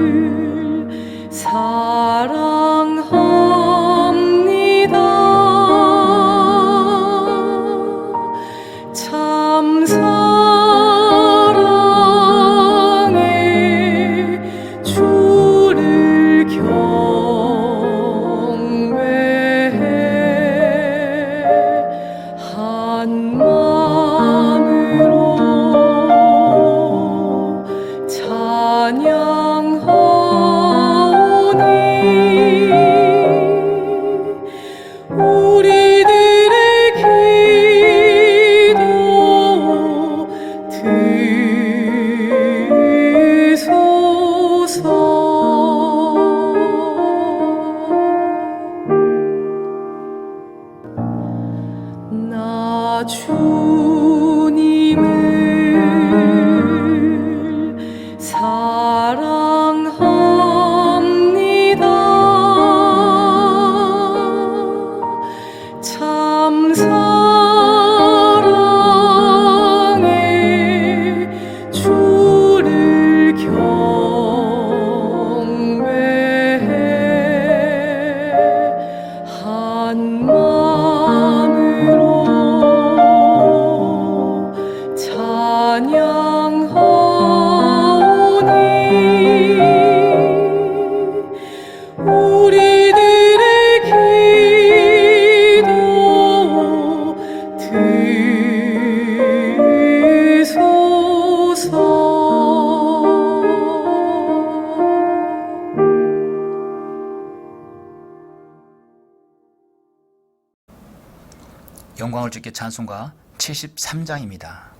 주님을 사랑합니다. 참 사랑의 주를 경배해 한 마음으로 찬양하오니 우리들의 기도 들으소서. 나 주님을 사랑합니다. 참 사랑의 주를 경배해 한 마음으로 찬양하오니 우리들의 기도 들으소서. 영광을 주께 찬송가 73장입니다.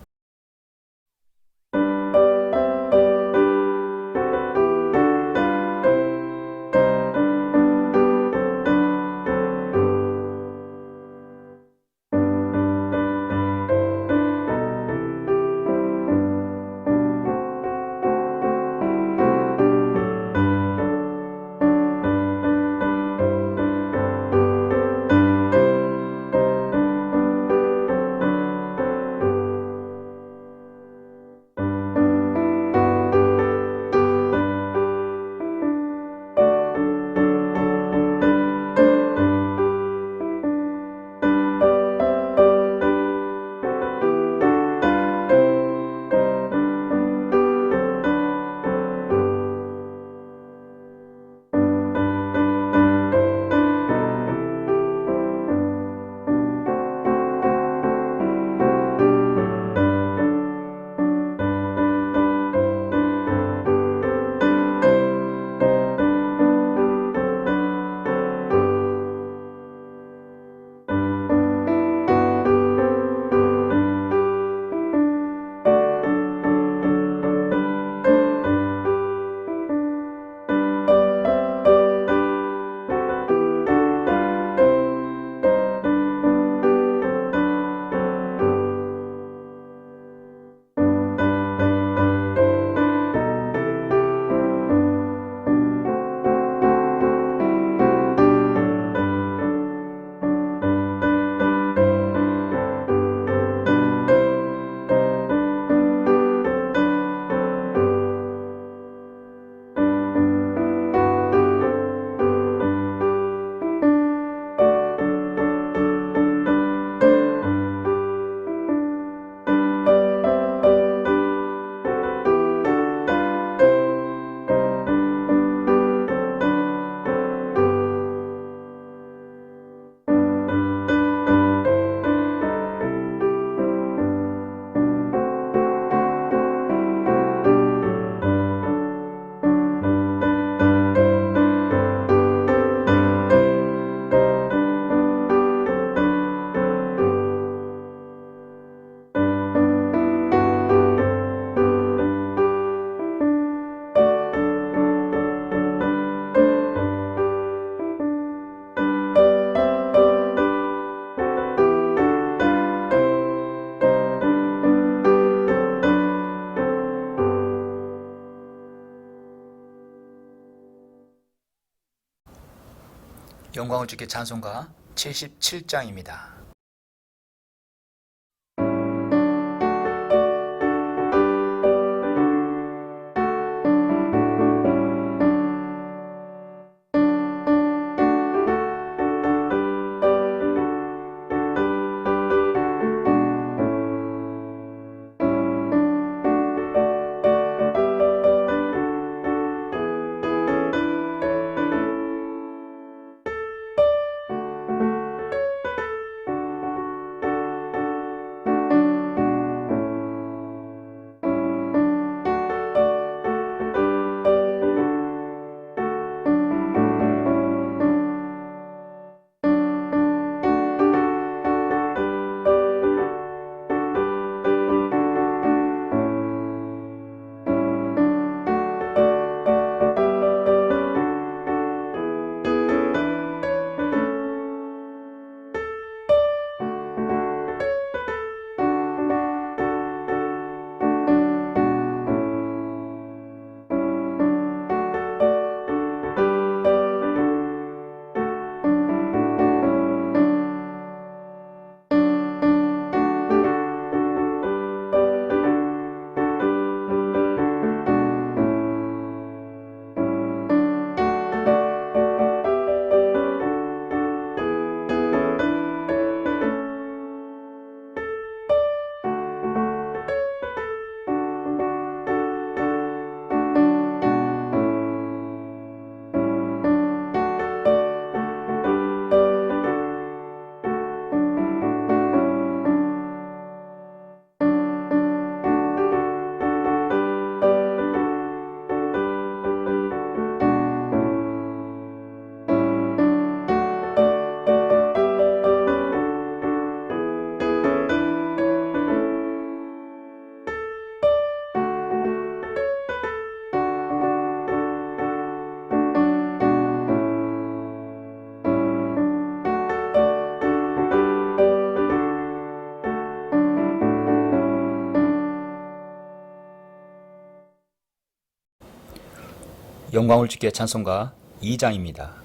영광을 주께 찬송가 77장입니다. 영광을 주께 찬송가 2장입니다.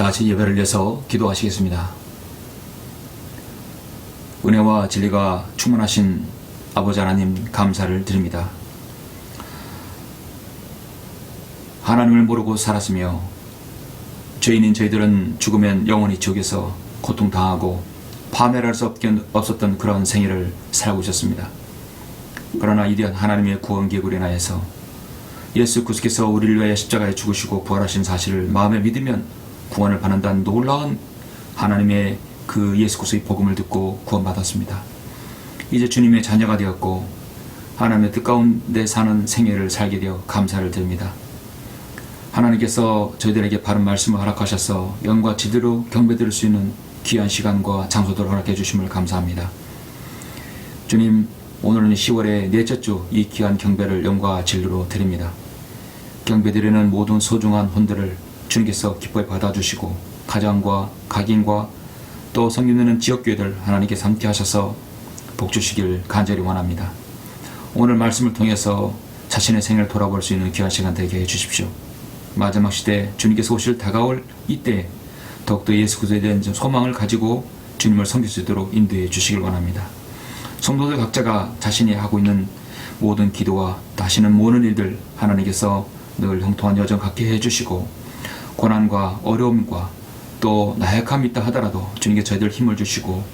다 같이 예배를 위해서 기도하시겠습니다. 은혜와 진리가 충만하신 아버지 하나님 감사를 드립니다. 하나님을 모르고 살았으며 죄인인 저희들은 죽으면 영원히 지옥에서 고통당하고 파멸할 수 없었던 그런 생애를 살고 있었습니다. 그러나 이대한 하나님의 구원 계획으로 인하여서 예수 그리스도께서 우리를 위하여 십자가에 죽으시고 부활하신 사실을 마음에 믿으면 구원을 받는다는 놀라운 하나님의 그 예수 그리스도의 복음을 듣고 구원받았습니다. 이제 주님의 자녀가 되었고 하나님의 뜻 가운데 사는 생애를 살게 되어 감사를 드립니다. 하나님께서 저희들에게 바른 말씀을 허락하셔서 영과 진리로 경배드릴 수 있는 귀한 시간과 장소들을 허락해 주심을 감사합니다. 주님, 오늘은 10월의 넷째 주 이 귀한 경배를 영과 진리로 드립니다. 경배드리는 모든 소중한 혼들을 주님께서 기뻐히 받아주시고 가정과 각인과 또 섬기는 지역교회들 하나님께서 함께 하셔서 복주시길 간절히 원합니다. 오늘 말씀을 통해서 자신의 생을 돌아볼 수 있는 귀한 시간 되게 해주십시오. 마지막 시대 주님께서 오실 다가올 이때 더욱더 예수 그리스도에 대한 소망을 가지고 주님을 섬길 수 있도록 인도해 주시길 원합니다. 성도들 각자가 자신이 하고 있는 모든 기도와 하시는 모든 일들 하나님께서 늘 형통한 여정 갖게 해주시고 고난과 어려움과 또 나약함이 있다 하더라도 주님께 저희들 힘을 주시고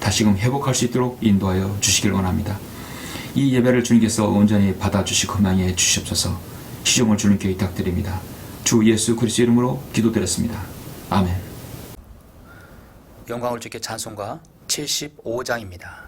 다시금 회복할 수 있도록 인도하여 주시길 원합니다. 이 예배를 주님께서 온전히 받아주시고 흠양해 주시옵소서. 시종을 주님께 부탁드립니다. 주 예수 그리스도 이름으로 기도드렸습니다. 아멘. 영광을 주께 찬송가 75장입니다.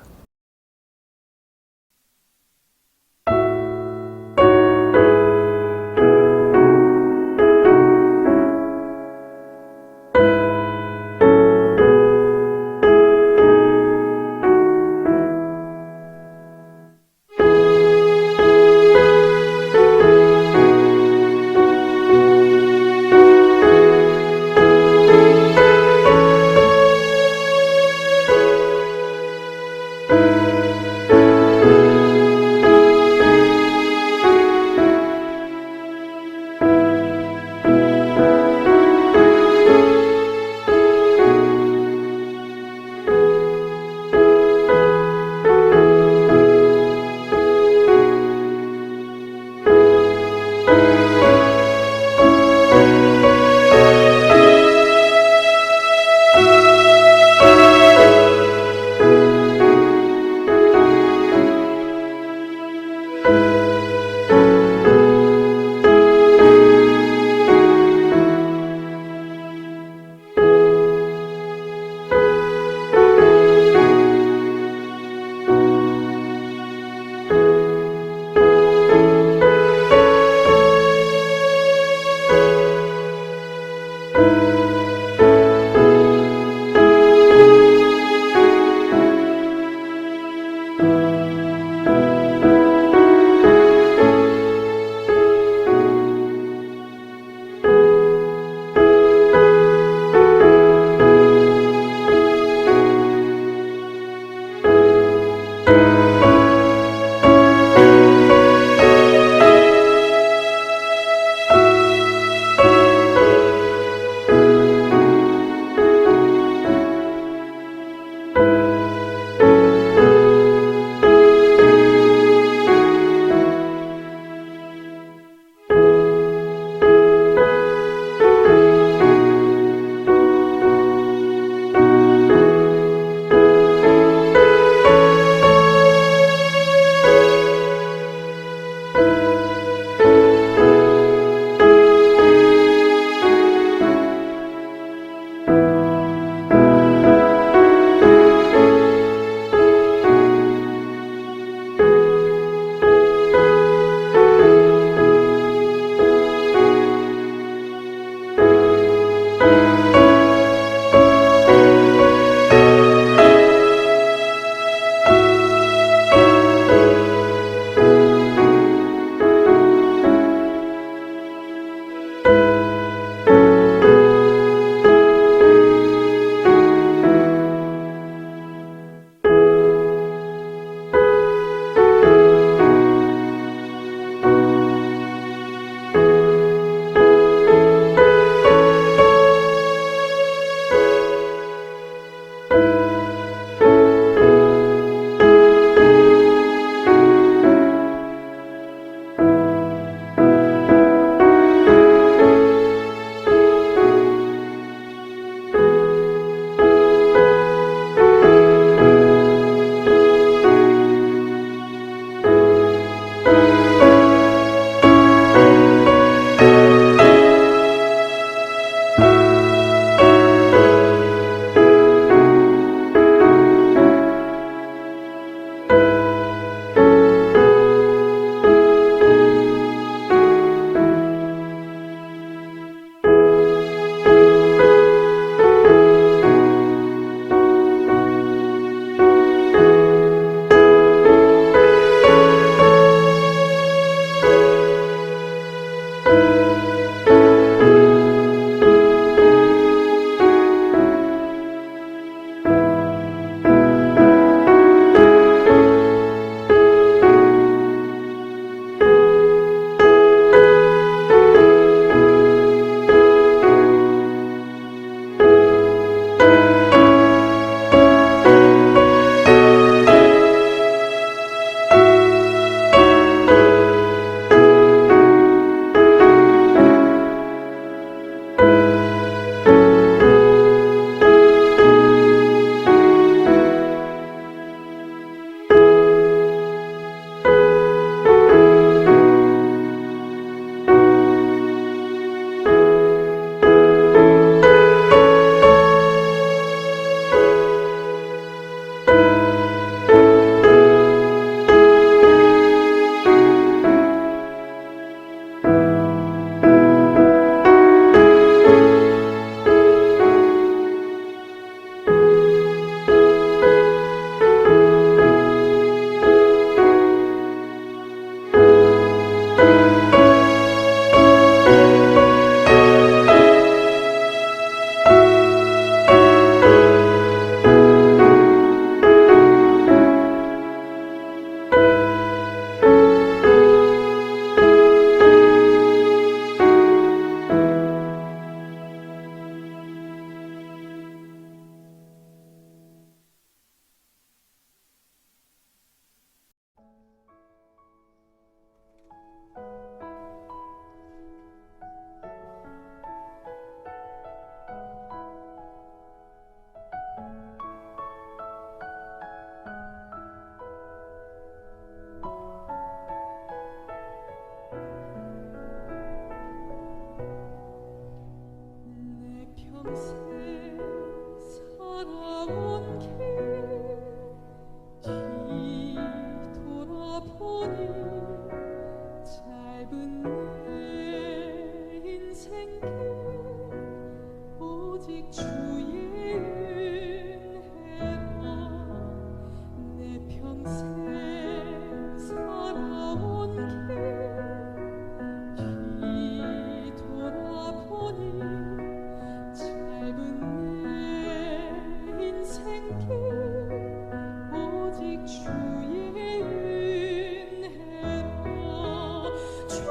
주의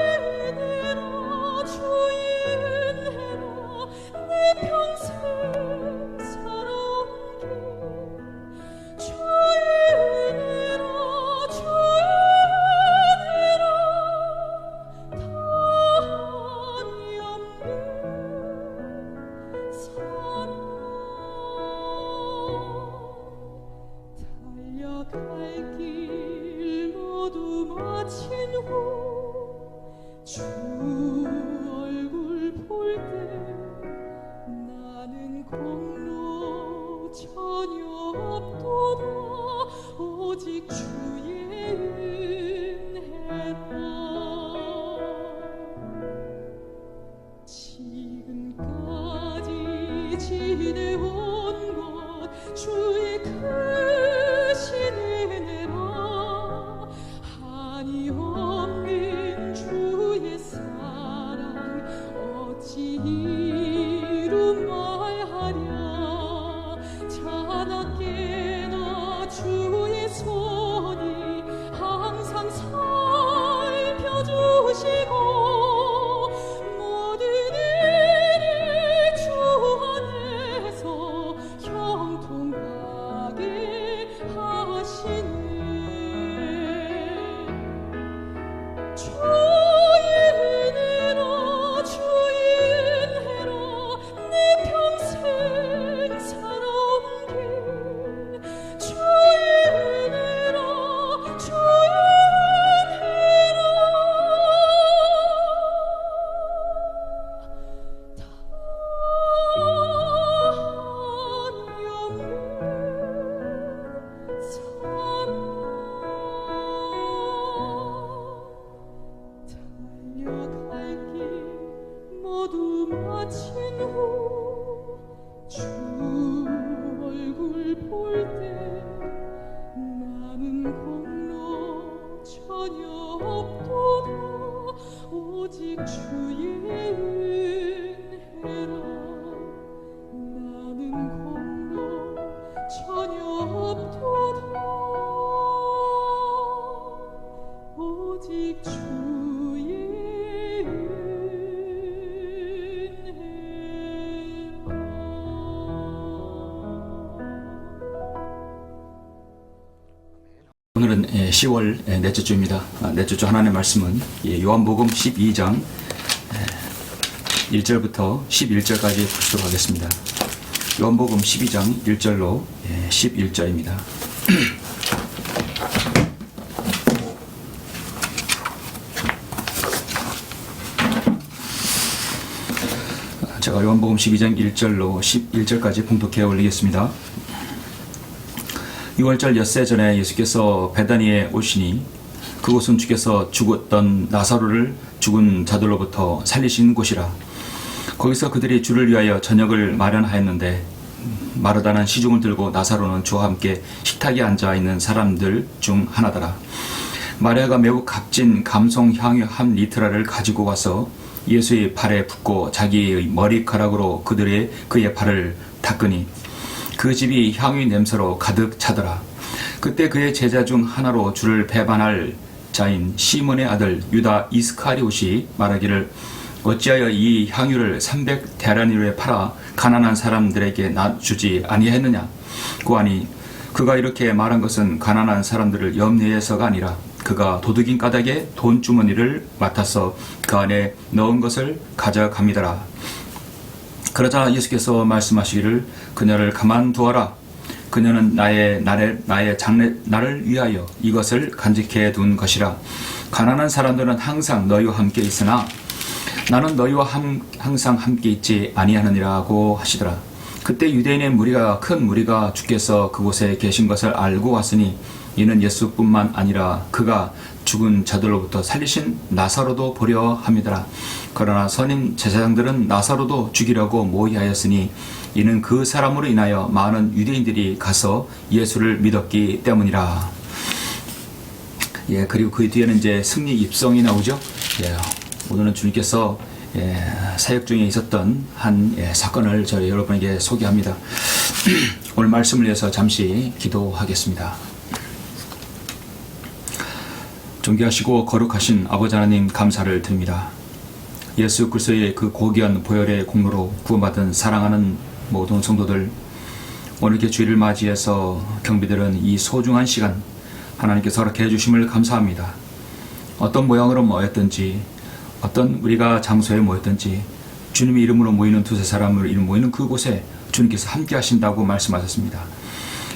은혜라 주의 은혜라 내 평생 살아온 길 주의 은혜라 주의 은혜라 다함이 없는 사랑 달려갈 길 모두 마친 후 주 얼굴 볼 때 나는 공로 전혀 없도다 오직 주의 은혜라 지금까지 지내온 것 주의 크신 은혜라 한이 없는 주의 사랑 어찌 이루 말하랴 자나깨나 주의 손이 항상 살펴주시고 모든 일이 주 안에서 형통하게 하시네 주의 은혜라 주의 은혜라 내 평생 살아온 길 주의 은혜라 주의 은혜라 다함이 없는 사랑 달려갈 길 모두 마친 후 주 얼굴 볼 때 나는 공로 전혀 없도다 오직 주의 은혜라 나는 공로 전혀 없도다 오직 주의 오늘은 10월 넷째 주입니다. 넷째 주 하나님의 말씀은 요한복음 12장 1절부터 11절까지 보도록 하겠습니다. 요한복음 12장 1절로 11절입니다. 제가 요한복음 12장 1절로 11절까지 봉독해 올리겠습니다. 6월절 엿새 전에 예수께서 베다니에 오시니 그곳은 주께서 죽었던 나사로를 죽은 자들로부터 살리신 곳이라. 거기서 그들이 주를 위하여 저녁을 마련하였는데 마르다는 시중을 들고 나사로는 주와 함께 식탁에 앉아 있는 사람들 중 하나더라. 마리아가 매우 값진 감송 향유 한 리트라를 가지고 와서 예수의 발에 붓고 자기의 머리카락으로 그의 발을 닦으니 그 집이 향유 냄새로 가득 차더라. 그때 그의 제자 중 하나로 주를 배반할 자인 시몬의 아들 유다 이스카리옷이 말하기를 어찌하여 이 향유를 300데나리오에 팔아 가난한 사람들에게 주지 아니했느냐. 고하니 그가 이렇게 말한 것은 가난한 사람들을 염려해서가 아니라 그가 도둑인 까닭에 돈주머니를 맡아서 그 안에 넣은 것을 가져갑니다라. 그러자 예수께서 말씀하시기를 그녀를 가만두어라. 그녀는 나의 장래날을 위하여 이것을 간직해 둔 것이라. 가난한 사람들은 항상 너희와 함께 있으나 나는 너희와 항상 함께 있지 아니하느니라고 하시더라. 그때 유대인의 큰 무리가 주께서 그곳에 계신 것을 알고 왔으니 이는 예수뿐만 아니라 그가 죽은 자들로부터 살리신 나사로도 보려 함이더라. 그러나 선임 제사장들은 나사로도 죽이려고 모의하였으니 이는 그 사람으로 인하여 많은 유대인들이 가서 예수를 믿었기 때문이라. 그리고 그 뒤에는 이제 승리 입성이 나오죠. 오늘은 주님께서 사역 중에 있었던 한 사건을 저희 여러분에게 소개합니다. 오늘 말씀을 위해서 잠시 기도하겠습니다. 존귀하시고 거룩하신 아버지 하나님 감사를 드립니다. 예수 그리스도의 그 고귀한 보혈의 공로로 구원받은 사랑하는 모든 성도들, 오늘 이렇게 주일을 맞이해서 경비들은 이 소중한 시간 하나님께서 허락해 주심을 감사합니다. 어떤 모양으로 모였든지 어떤 우리가 장소에 모였든지 주님의 이름으로 모이는 두세 사람으로 이름 모이는 그곳에 주님께서 함께 하신다고 말씀하셨습니다.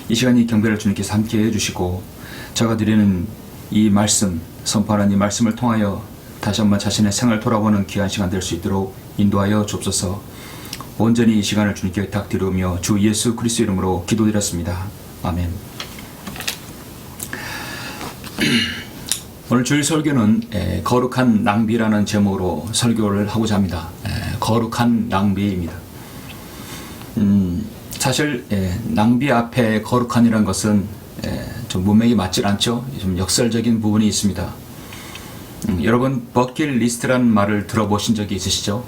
이 시간 이 경배를 주님께서 함께 해주시고 제가 드리는 이 말씀, 선포하는 이 말씀을 통하여 다시 한번 자신의 생을 돌아보는 귀한 시간 될 수 있도록 인도하여 주옵소서. 온전히 이 시간을 주님께 부탁드리며 주 예수 그리스도 이름으로 기도드렸습니다. 아멘. 오늘 주일 설교는 거룩한 낭비라는 제목으로 설교를 하고자 합니다. 거룩한 낭비입니다. 사실 낭비 앞에 거룩한이라는 것은 좀 문맥이 맞질 않죠. 좀 역설적인 부분이 있습니다. 여러분 버킷리스트라는 말을 들어보신 적이 있으시죠?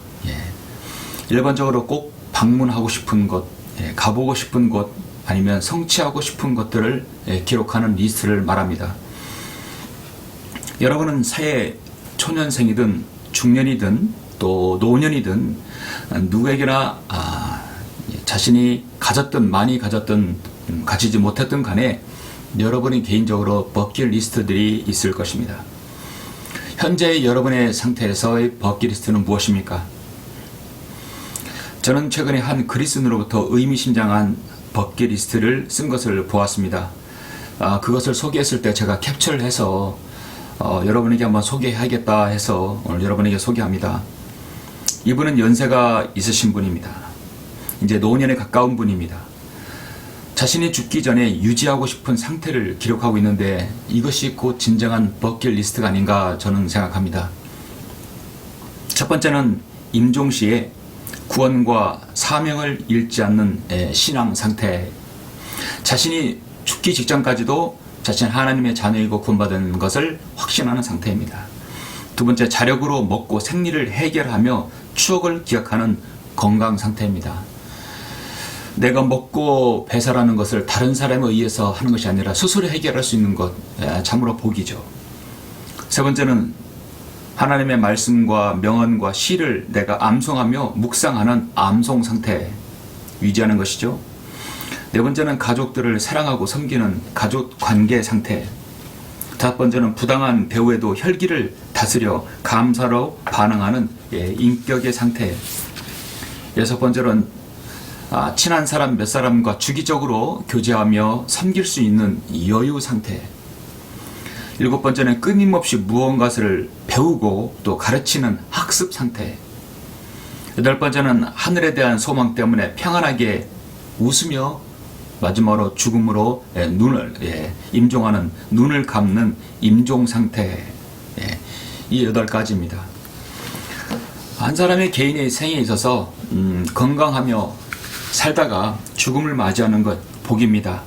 일반적으로 꼭 방문하고 싶은 곳, 가보고 싶은 곳, 아니면 성취하고 싶은 것들을 기록하는 리스트를 말합니다. 여러분은 새해 초년생이든 중년이든 또 노년이든 누구에게나 자신이 가졌든 많이 가졌든 가지지 못했든 간에 여러분이 개인적으로 버킷리스트들이 있을 것입니다. 현재 여러분의 상태에서의 버킷리스트는 무엇입니까? 저는 최근에 한 그리스인으로부터 의미심장한 버킷리스트를 쓴 것을 보았습니다. 그것을 소개했을 때 제가 캡처를 해서 여러분에게 한번 소개하겠다 해서 오늘 여러분에게 소개합니다. 이분은 연세가 있으신 분입니다. 이제 노년에 가까운 분입니다. 자신이 죽기 전에 유지하고 싶은 상태를 기록하고 있는데 이것이 곧 진정한 버킷리스트가 아닌가 저는 생각합니다. 첫 번째는 임종시에 구원과 사명을 잃지 않는 신앙 상태. 자신이 죽기 직전까지도 자신 하나님의 자녀이고 구원받은 것을 확신하는 상태입니다. 두 번째, 자력으로 먹고 생리를 해결하며 추억을 기억하는 건강 상태입니다. 내가 먹고 배설하는 것을 다른 사람에 의해서 하는 것이 아니라 스스로 해결할 수 있는 것, 참으로 복이죠. 세 번째는 하나님의 말씀과 명언과 시를 내가 암송하며 묵상하는 암송 상태 유지하는 것이죠. 네 번째는 가족들을 사랑하고 섬기는 가족 관계 상태. 다섯 번째는 부당한 대우에도 혈기를 다스려 감사로 반응하는 인격의 상태. 여섯 번째는 친한 사람 몇 사람과 주기적으로 교제하며 섬길 수 있는 여유 상태. 일곱 번째는 끊임없이 무언가를 배우고 또 가르치는 학습 상태. 여덟 번째는 하늘에 대한 소망 때문에 평안하게 웃으며 마지막으로 죽음으로 임종하는 눈을 감는 임종 상태. 이 8가지입니다. 한 사람의 개인의 생에 있어서 건강하며 살다가 죽음을 맞이하는 것 복입니다.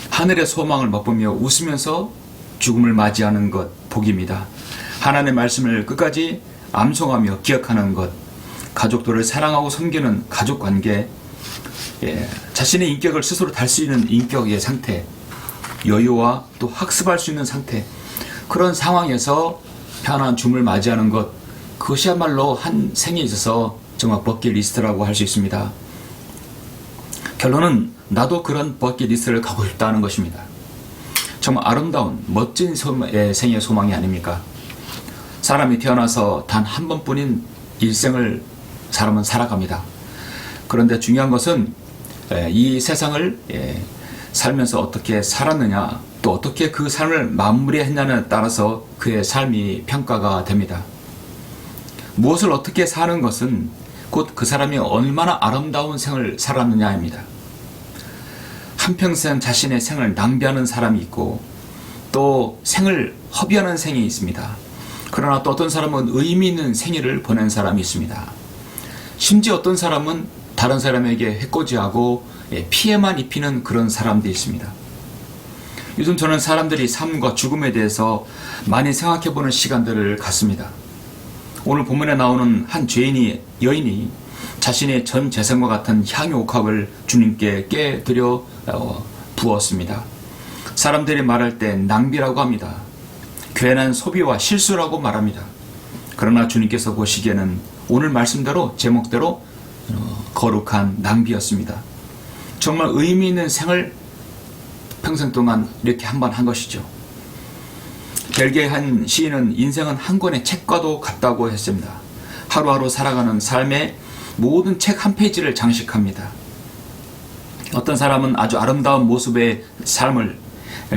하늘의 소망을 맛보며 웃으면서 죽음을 맞이하는 것 복입니다. 하나님의 말씀을 끝까지 암송하며 기억하는 것, 가족들을 사랑하고 섬기는 가족관계, 자신의 인격을 스스로 달 수 있는 인격의 상태, 여유와 또 학습할 수 있는 상태, 그런 상황에서 편안한 죽음을 맞이하는 것, 그것이야말로 한 생에 있어서 정말 버킷리스트라고 할 수 있습니다. 결론은 나도 그런 버킷리스트를 가고 싶다는 것입니다. 정말 아름다운 멋진 생의 소망이 아닙니까? 사람이 태어나서 단 한 번뿐인 일생을 사람은 살아갑니다. 그런데 중요한 것은 이 세상을 살면서 어떻게 살았느냐, 또 어떻게 그 삶을 마무리했냐에 따라서 그의 삶이 평가가 됩니다. 무엇을 어떻게 사는 것은 곧 그 사람이 얼마나 아름다운 생을 살았느냐입니다. 한평생 자신의 생을 낭비하는 사람이 있고 또 생을 허비하는 생이 있습니다. 그러나 또 어떤 사람은 의미 있는 생애를 보낸 사람이 있습니다. 심지어 어떤 사람은 다른 사람에게 해코지하고 피해만 입히는 그런 사람도 있습니다. 요즘 저는 사람들이 삶과 죽음에 대해서 많이 생각해보는 시간들을 갖습니다. 오늘 본문에 나오는 한 여인이 자신의 전 재산과 같은 향유옥합을 주님께 깨드려 부었습니다. 사람들이 말할 때 낭비라고 합니다. 괜한 소비와 실수라고 말합니다. 그러나 주님께서 보시기에는 오늘 말씀대로 제목대로 거룩한 낭비였습니다. 정말 의미 있는 생을 평생 동안 이렇게 한 번 한 것이죠. 벨기에 한 시인은 인생은 한 권의 책과도 같다고 했습니다. 하루하루 살아가는 삶의 모든 책 한 페이지를 장식합니다. 어떤 사람은 아주 아름다운 모습의 삶을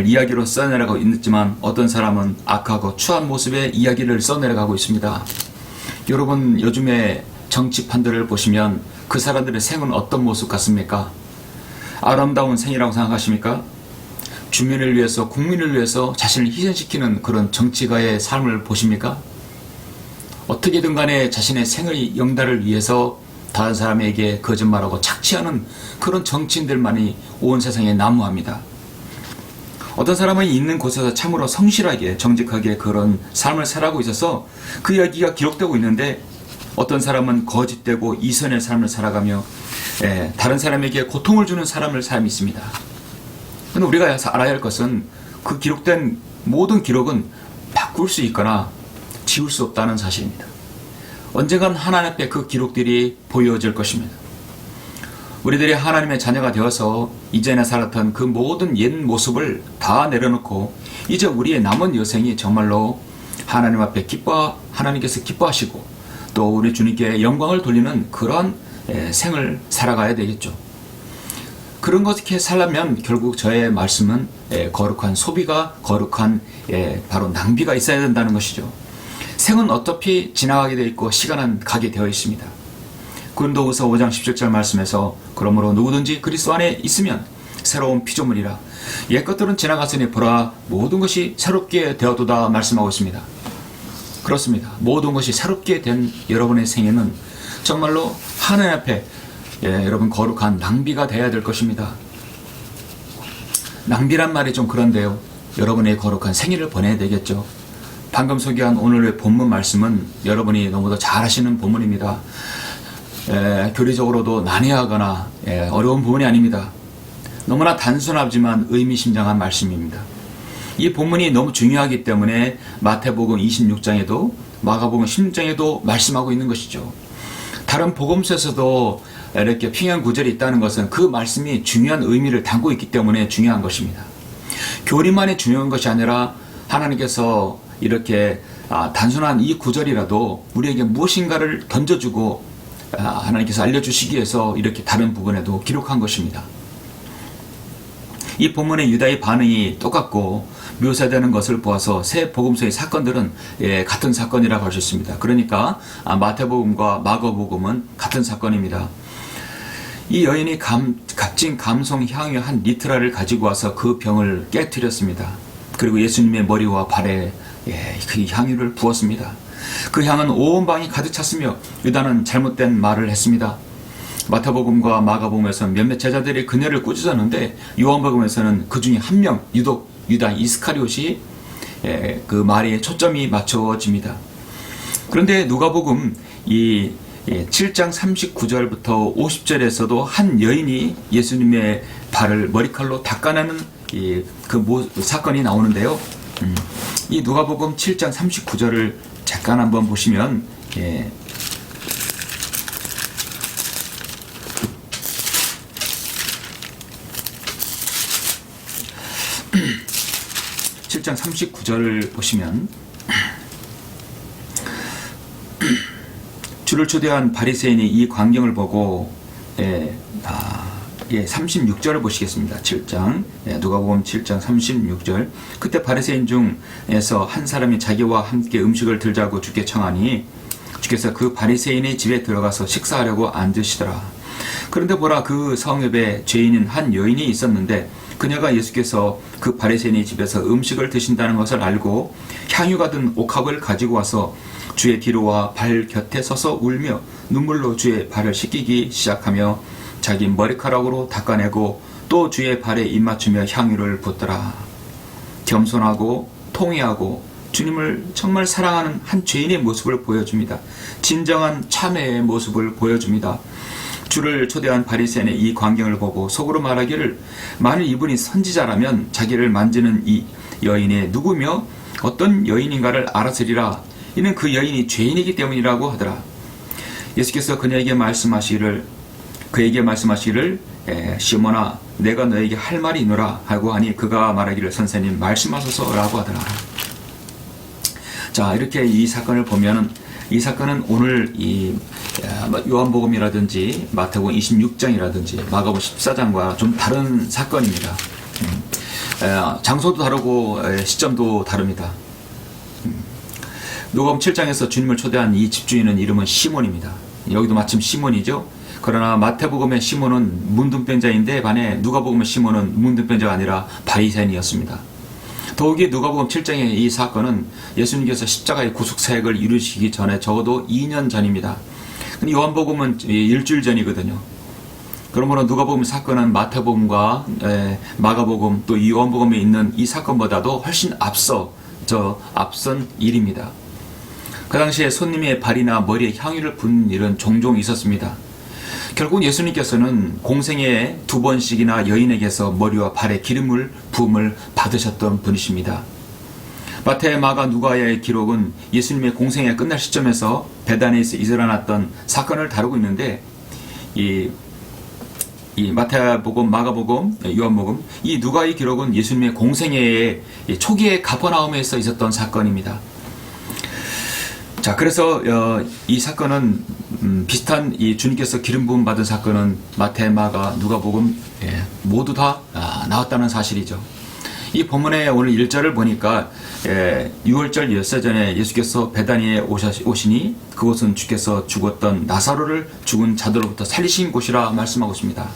이야기로 써내려가고 있지만 어떤 사람은 악하고 추한 모습의 이야기를 써내려가고 있습니다. 여러분 요즘에 정치판들을 보시면 그 사람들의 생은 어떤 모습 같습니까? 아름다운 생이라고 생각하십니까? 주민을 위해서 국민을 위해서 자신을 희생시키는 그런 정치가의 삶을 보십니까? 어떻게든 간에 자신의 생의 영달을 위해서 다른 사람에게 거짓말하고 착취하는 그런 정치인들만이 온 세상에 난무합니다. 어떤 사람은 있는 곳에서 참으로 성실하게 정직하게 그런 삶을 살아가고 있어서 그 이야기가 기록되고 있는데 어떤 사람은 거짓되고 이선의 삶을 살아가며 다른 사람에게 고통을 주는 사람이 있습니다. 그런데 우리가 알아야 할 것은 그 기록된 모든 기록은 바꿀 수 있거나 지울 수 없다는 사실입니다. 언젠간 하나님 앞에 그 기록들이 보여질 것입니다. 우리들이 하나님의 자녀가 되어서 이전에 살았던 그 모든 옛 모습을 다 내려놓고 이제 우리의 남은 여생이 정말로 하나님 앞에 하나님께서 기뻐하시고 또 우리 주님께 영광을 돌리는 그런 생을 살아가야 되겠죠. 그런 것을 살려면 결국 저의 말씀은 거룩한 소비가 거룩한 바로 낭비가 있어야 된다는 것이죠. 생은 어차피 지나가게 되어 있고 시간은 가게 되어 있습니다. 고린도후서 5장 17절 말씀에서 그러므로 누구든지 그리스도 안에 있으면 새로운 피조물이라 옛 것들은 지나갔으니 보라 모든 것이 새롭게 되었도다 말씀하고 있습니다. 그렇습니다. 모든 것이 새롭게 된 여러분의 생애는 정말로 하나님 앞에 여러분 거룩한 낭비가 되어야 될 것입니다. 낭비란 말이 좀 그런데요. 여러분의 거룩한 생애를 보내야 되겠죠. 방금 소개한 오늘의 본문 말씀은 여러분이 너무도 잘 아시는 본문입니다. 교리적으로도 난해하거나 어려운 부분이 아닙니다. 너무나 단순하지만 의미심장한 말씀입니다. 이 본문이 너무 중요하기 때문에 마태복음 26장에도 마가복음 16장에도 말씀하고 있는 것이죠. 다른 복음서에서도 이렇게 평행 구절이 있다는 것은 그 말씀이 중요한 의미를 담고 있기 때문에 중요한 것입니다. 교리만이 중요한 것이 아니라 하나님께서 이렇게 단순한 이 구절이라도 우리에게 무엇인가를 던져주고 하나님께서 알려주시기 위해서 이렇게 다른 부분에도 기록한 것입니다. 이 본문의 유다의 반응이 똑같고 묘사되는 것을 보아서 새 복음서의 사건들은 같은 사건이라고 할 수 있습니다. 그러니까 마태복음과 마가복음은 같은 사건입니다. 이 여인이 값진 감성 향유 한 리트라를 가지고 와서 그 병을 깨뜨렸습니다. 그리고 예수님의 머리와 발에 그 향유를 부었습니다. 그 향은 온 방이 가득 찼으며 유다는 잘못된 말을 했습니다. 마태복음과 마가복음에서는 몇몇 제자들이 그녀를 꾸짖었는데 요한복음에서는 그 중에 한 명 유독 유다 이스카리옷이 그 말에 초점이 맞춰집니다. 그런데 누가복음 이 7장 39절부터 50절에서도 한 여인이 예수님의 발을 머리칼로 닦아내는 그 사건이 나오는데요. 이 누가복음 7장 39절을 잠깐 한번 보시면 7장 39절을 보시면 주를 초대한 바리새인이 이 광경을 보고 36절을 보시겠습니다. 7장 누가복음 7장 36절 그때 바리새인 중에서 한 사람이 자기와 함께 음식을 들자고 주께 청하니 주께서 그 바리새인의 집에 들어가서 식사하려고 앉으시더라. 그런데 보라 그 성읍에 죄인인 한 여인이 있었는데 그녀가 예수께서 그 바리새인의 집에서 음식을 드신다는 것을 알고 향유가 든 옥합을 가지고 와서 주의 뒤로와 발 곁에 서서 울며 눈물로 주의 발을 씻기기 시작하며 자기 머리카락으로 닦아내고 또 주의 발에 입맞추며 향유를 붓더라. 겸손하고 통회하고 주님을 정말 사랑하는 한 죄인의 모습을 보여줍니다. 진정한 참회의 모습을 보여줍니다. 주를 초대한 바리새인의 이 광경을 보고 속으로 말하기를 만일 이분이 선지자라면 자기를 만지는 이 여인이 누구며 어떤 여인인가를 알았으리라. 이는 그 여인이 죄인이기 때문이라고 하더라. 예수께서 그에게 말씀하시기를 시몬아 내가 너에게 할 말이 있노라 하고 하니 그가 말하기를 선생님 말씀하소서라고 하더라. 자, 이렇게 이 사건을 보면은 이 사건은 오늘 이 요한복음이라든지 마태복음 26장이라든지 마가복음 14장과 좀 다른 사건입니다. 장소도 다르고 시점도 다릅니다. 누가복음 7장에서 주님을 초대한 이 집주인은 이름은 시몬입니다. 여기도 마침 시몬이죠. 그러나 마태복음의 시몬은 문둥병자인데 반해 누가복음의 시몬은 문둥병자가 아니라 바리새인이었습니다. 더욱이 누가복음 7장의 이 사건은 예수님께서 십자가의 구속 사역을 이루시기 전에 적어도 2년 전입니다. 근데 요한복음은 일주일 전이거든요. 그러므로 누가복음 사건은 마태복음과 마가복음 또 요한복음에 있는 이 사건보다도 훨씬 앞선 일입니다. 그 당시에 손님의 발이나 머리에 향유를 붓는 일은 종종 있었습니다. 결국 예수님께서는 공생에 2번씩이나 여인에게서 머리와 발에 기름을 부음을 받으셨던 분이십니다. 마태, 마가, 누가의 기록은 예수님의 공생의 끝날 시점에서 베다니에서 일어났던 사건을 다루고 있는데 이 마태복음, 마가복음, 요한복음, 이 누가의 기록은 예수님의 공생애의 초기의 가버나움에서 있었던 사건입니다. 자, 그래서 이 사건은 비슷한 이 주님께서 기름 부음 받은 사건은 마태, 마가, 누가복음 모두 다 나왔다는 사실이죠. 이 본문의 오늘 1절을 보니까 6월절 엿새 전에 예수께서 베다니에 오시니 그곳은 주께서 죽었던 나사로를 죽은 자들로부터 살리신 곳이라 말씀하고 있습니다.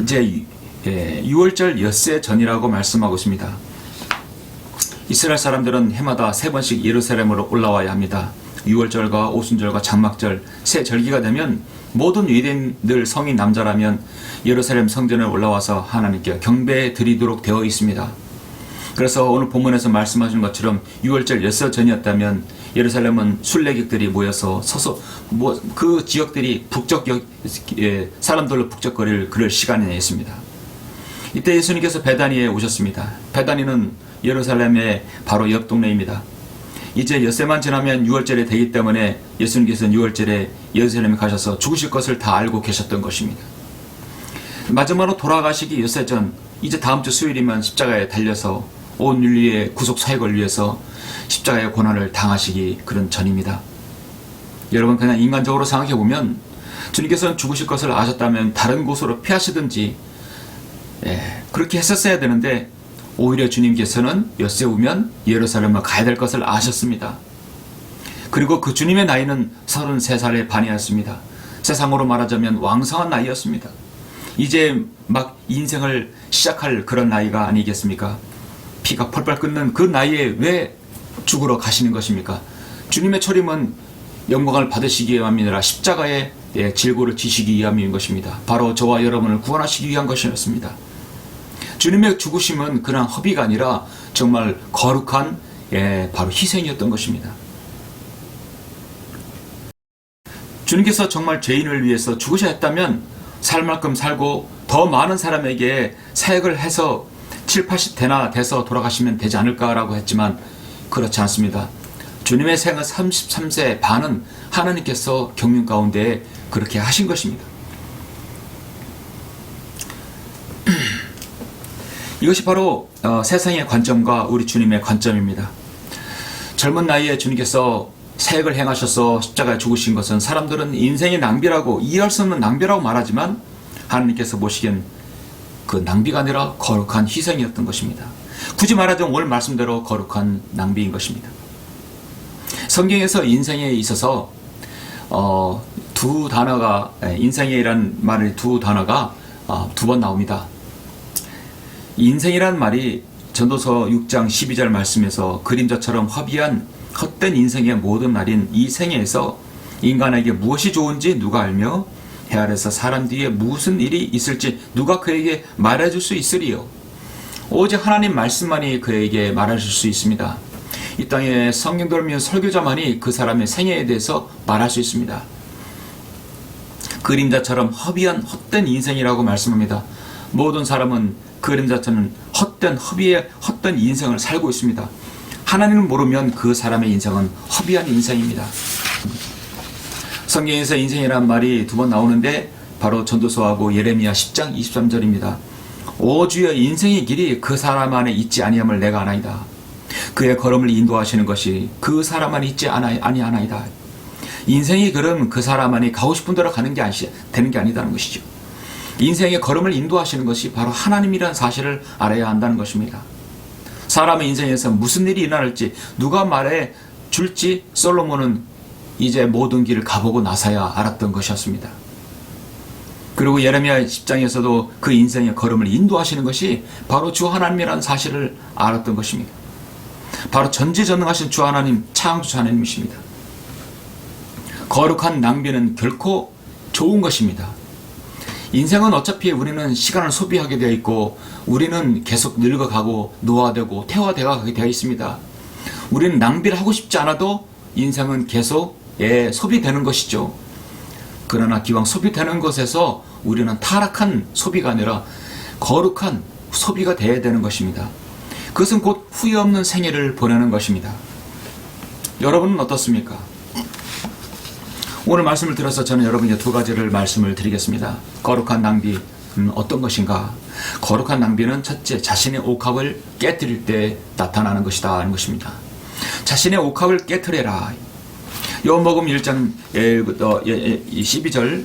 이제 6월절 엿새 전이라고 말씀하고 있습니다. 이스라엘 사람들은 해마다 3번씩 예루살렘으로 올라와야 합니다. 6월절과 오순절과 장막절 세 절기가 되면 모든 유대인들 성인 남자라면 예루살렘 성전에 올라와서 하나님께 경배 드리도록 되어 있습니다. 그래서 오늘 본문에서 말씀하신 것처럼 6월절 엿새 전이었다면 예루살렘은 순례객들이 모여서 서서 그 지역들이 사람들로 북적거릴 그럴 시간이 있습니다. 이때 예수님께서 베다니에 오셨습니다. 베다니는 예루살렘의 바로 옆 동네입니다. 이제 엿새만 지나면 6월절이 되기 때문에 예수님께서는 6월절에 예루살렘에 가셔서 죽으실 것을 다 알고 계셨던 것입니다. 마지막으로 돌아가시기 엿새 전, 이제 다음 주 수요일이면 십자가에 달려서 온 인류의 구속 사역을 위해서 십자가의 고난을 당하시기 그런 전입니다. 여러분, 그냥 인간적으로 생각해보면 주님께서는 죽으실 것을 아셨다면 다른 곳으로 피하시든지 그렇게 했었어야 되는데 오히려 주님께서는 엿새 오면 예루살렘을 가야 될 것을 아셨습니다. 그리고 그 주님의 나이는 33살의 반이었습니다. 세상으로 말하자면 왕성한 나이였습니다. 이제 막 인생을 시작할 그런 나이가 아니겠습니까? 피가 펄펄 끓는 그 나이에 왜 죽으러 가시는 것입니까? 주님의 초림은 영광을 받으시기 위함이라 십자가의 질고를 지시기 위함인 것입니다. 바로 저와 여러분을 구원하시기 위한 것이었습니다. 주님의 죽으심은 그냥 허비가 아니라 정말 거룩한 바로 희생이었던 것입니다. 주님께서 정말 죄인을 위해서 죽으셔야 했다면 살 만큼 살고 더 많은 사람에게 사역을 해서 7, 80대나 돼서 돌아가시면 되지 않을까라고 했지만 그렇지 않습니다. 주님의 생은 33세 반은 하나님께서 경륜 가운데 그렇게 하신 것입니다. 이것이 바로 세상의 관점과 우리 주님의 관점입니다. 젊은 나이에 주님께서 사역을 행하셔서 십자가에 죽으신 것은 사람들은 인생의 낭비라고, 이해할 수 없는 낭비라고 말하지만 하나님께서 보시기엔 그 낭비가 아니라 거룩한 희생이었던 것입니다. 굳이 말하자면 오늘 말씀대로 거룩한 낭비인 것입니다. 성경에서 인생에 있어서 두 단어가, 인생이라는 말의 두 단어가 2번 나옵니다. 인생이란 말이 전도서 6장 12절 말씀에서 그림자처럼 화비한 헛된 인생의 모든 날인 이 생에서 인간에게 무엇이 좋은지 누가 알며 해 아래서 사람 뒤에 무슨 일이 있을지 누가 그에게 말해줄 수 있으리요. 오직 하나님 말씀만이 그에게 말해줄 수 있습니다. 이 땅에 성경도를 믿는 설교자만이 그 사람의 생애에 대해서 말할 수 있습니다. 그림자처럼 허비한 헛된 인생이라고 말씀합니다. 모든 사람은 그림자처럼 헛된 인생을 살고 있습니다. 하나님을 모르면 그 사람의 인생은 허비한 인생입니다. 성경에서 인생이란 말이 두 번 나오는데 바로 전도서하고 예레미야 10장 23절입니다. 오 주여 인생의 길이 그 사람 안에 있지 아니함을 내가 아나이다. 그의 걸음을 인도하시는 것이 그 사람 안에 있지 아니하나이다. 인생의 걸음 그 사람 안에 가고 싶은 대로 가는 게 되는 게 아니다는 것이죠. 인생의 걸음을 인도하시는 것이 바로 하나님이라는 사실을 알아야 한다는 것입니다. 사람의 인생에서 무슨 일이 일어날지 누가 말해 줄지 솔로몬은 이제 모든 길을 가보고 나서야 알았던 것이었습니다. 그리고 예레미야 10장에서도 그 인생의 걸음을 인도하시는 것이 바로 주 하나님이라는 사실을 알았던 것입니다. 바로 전지전능하신 주 하나님, 창조주 하나님이십니다. 거룩한 낭비는 결코 좋은 것입니다. 인생은 어차피 우리는 시간을 소비하게 되어 있고 우리는 계속 늙어가고 노화되고 퇴화되어가게 되어 있습니다. 우리는 낭비를 하고 싶지 않아도 인생은 계속 소비되는 것이죠. 그러나 기왕 소비되는 것에서 우리는 타락한 소비가 아니라 거룩한 소비가 되어야 되는 것입니다. 그것은 곧 후회 없는 생애를 보내는 것입니다. 여러분은 어떻습니까? 오늘 말씀을 들어서 저는 여러분에게 두 가지를 말씀을 드리겠습니다. 거룩한 낭비는 어떤 것인가? 거룩한 낭비는 첫째, 자신의 옥합을 깨뜨릴 때 나타나는 것이다 하는 것입니다. 자신의 옥합을 깨뜨려라. 요한복음 1장 12절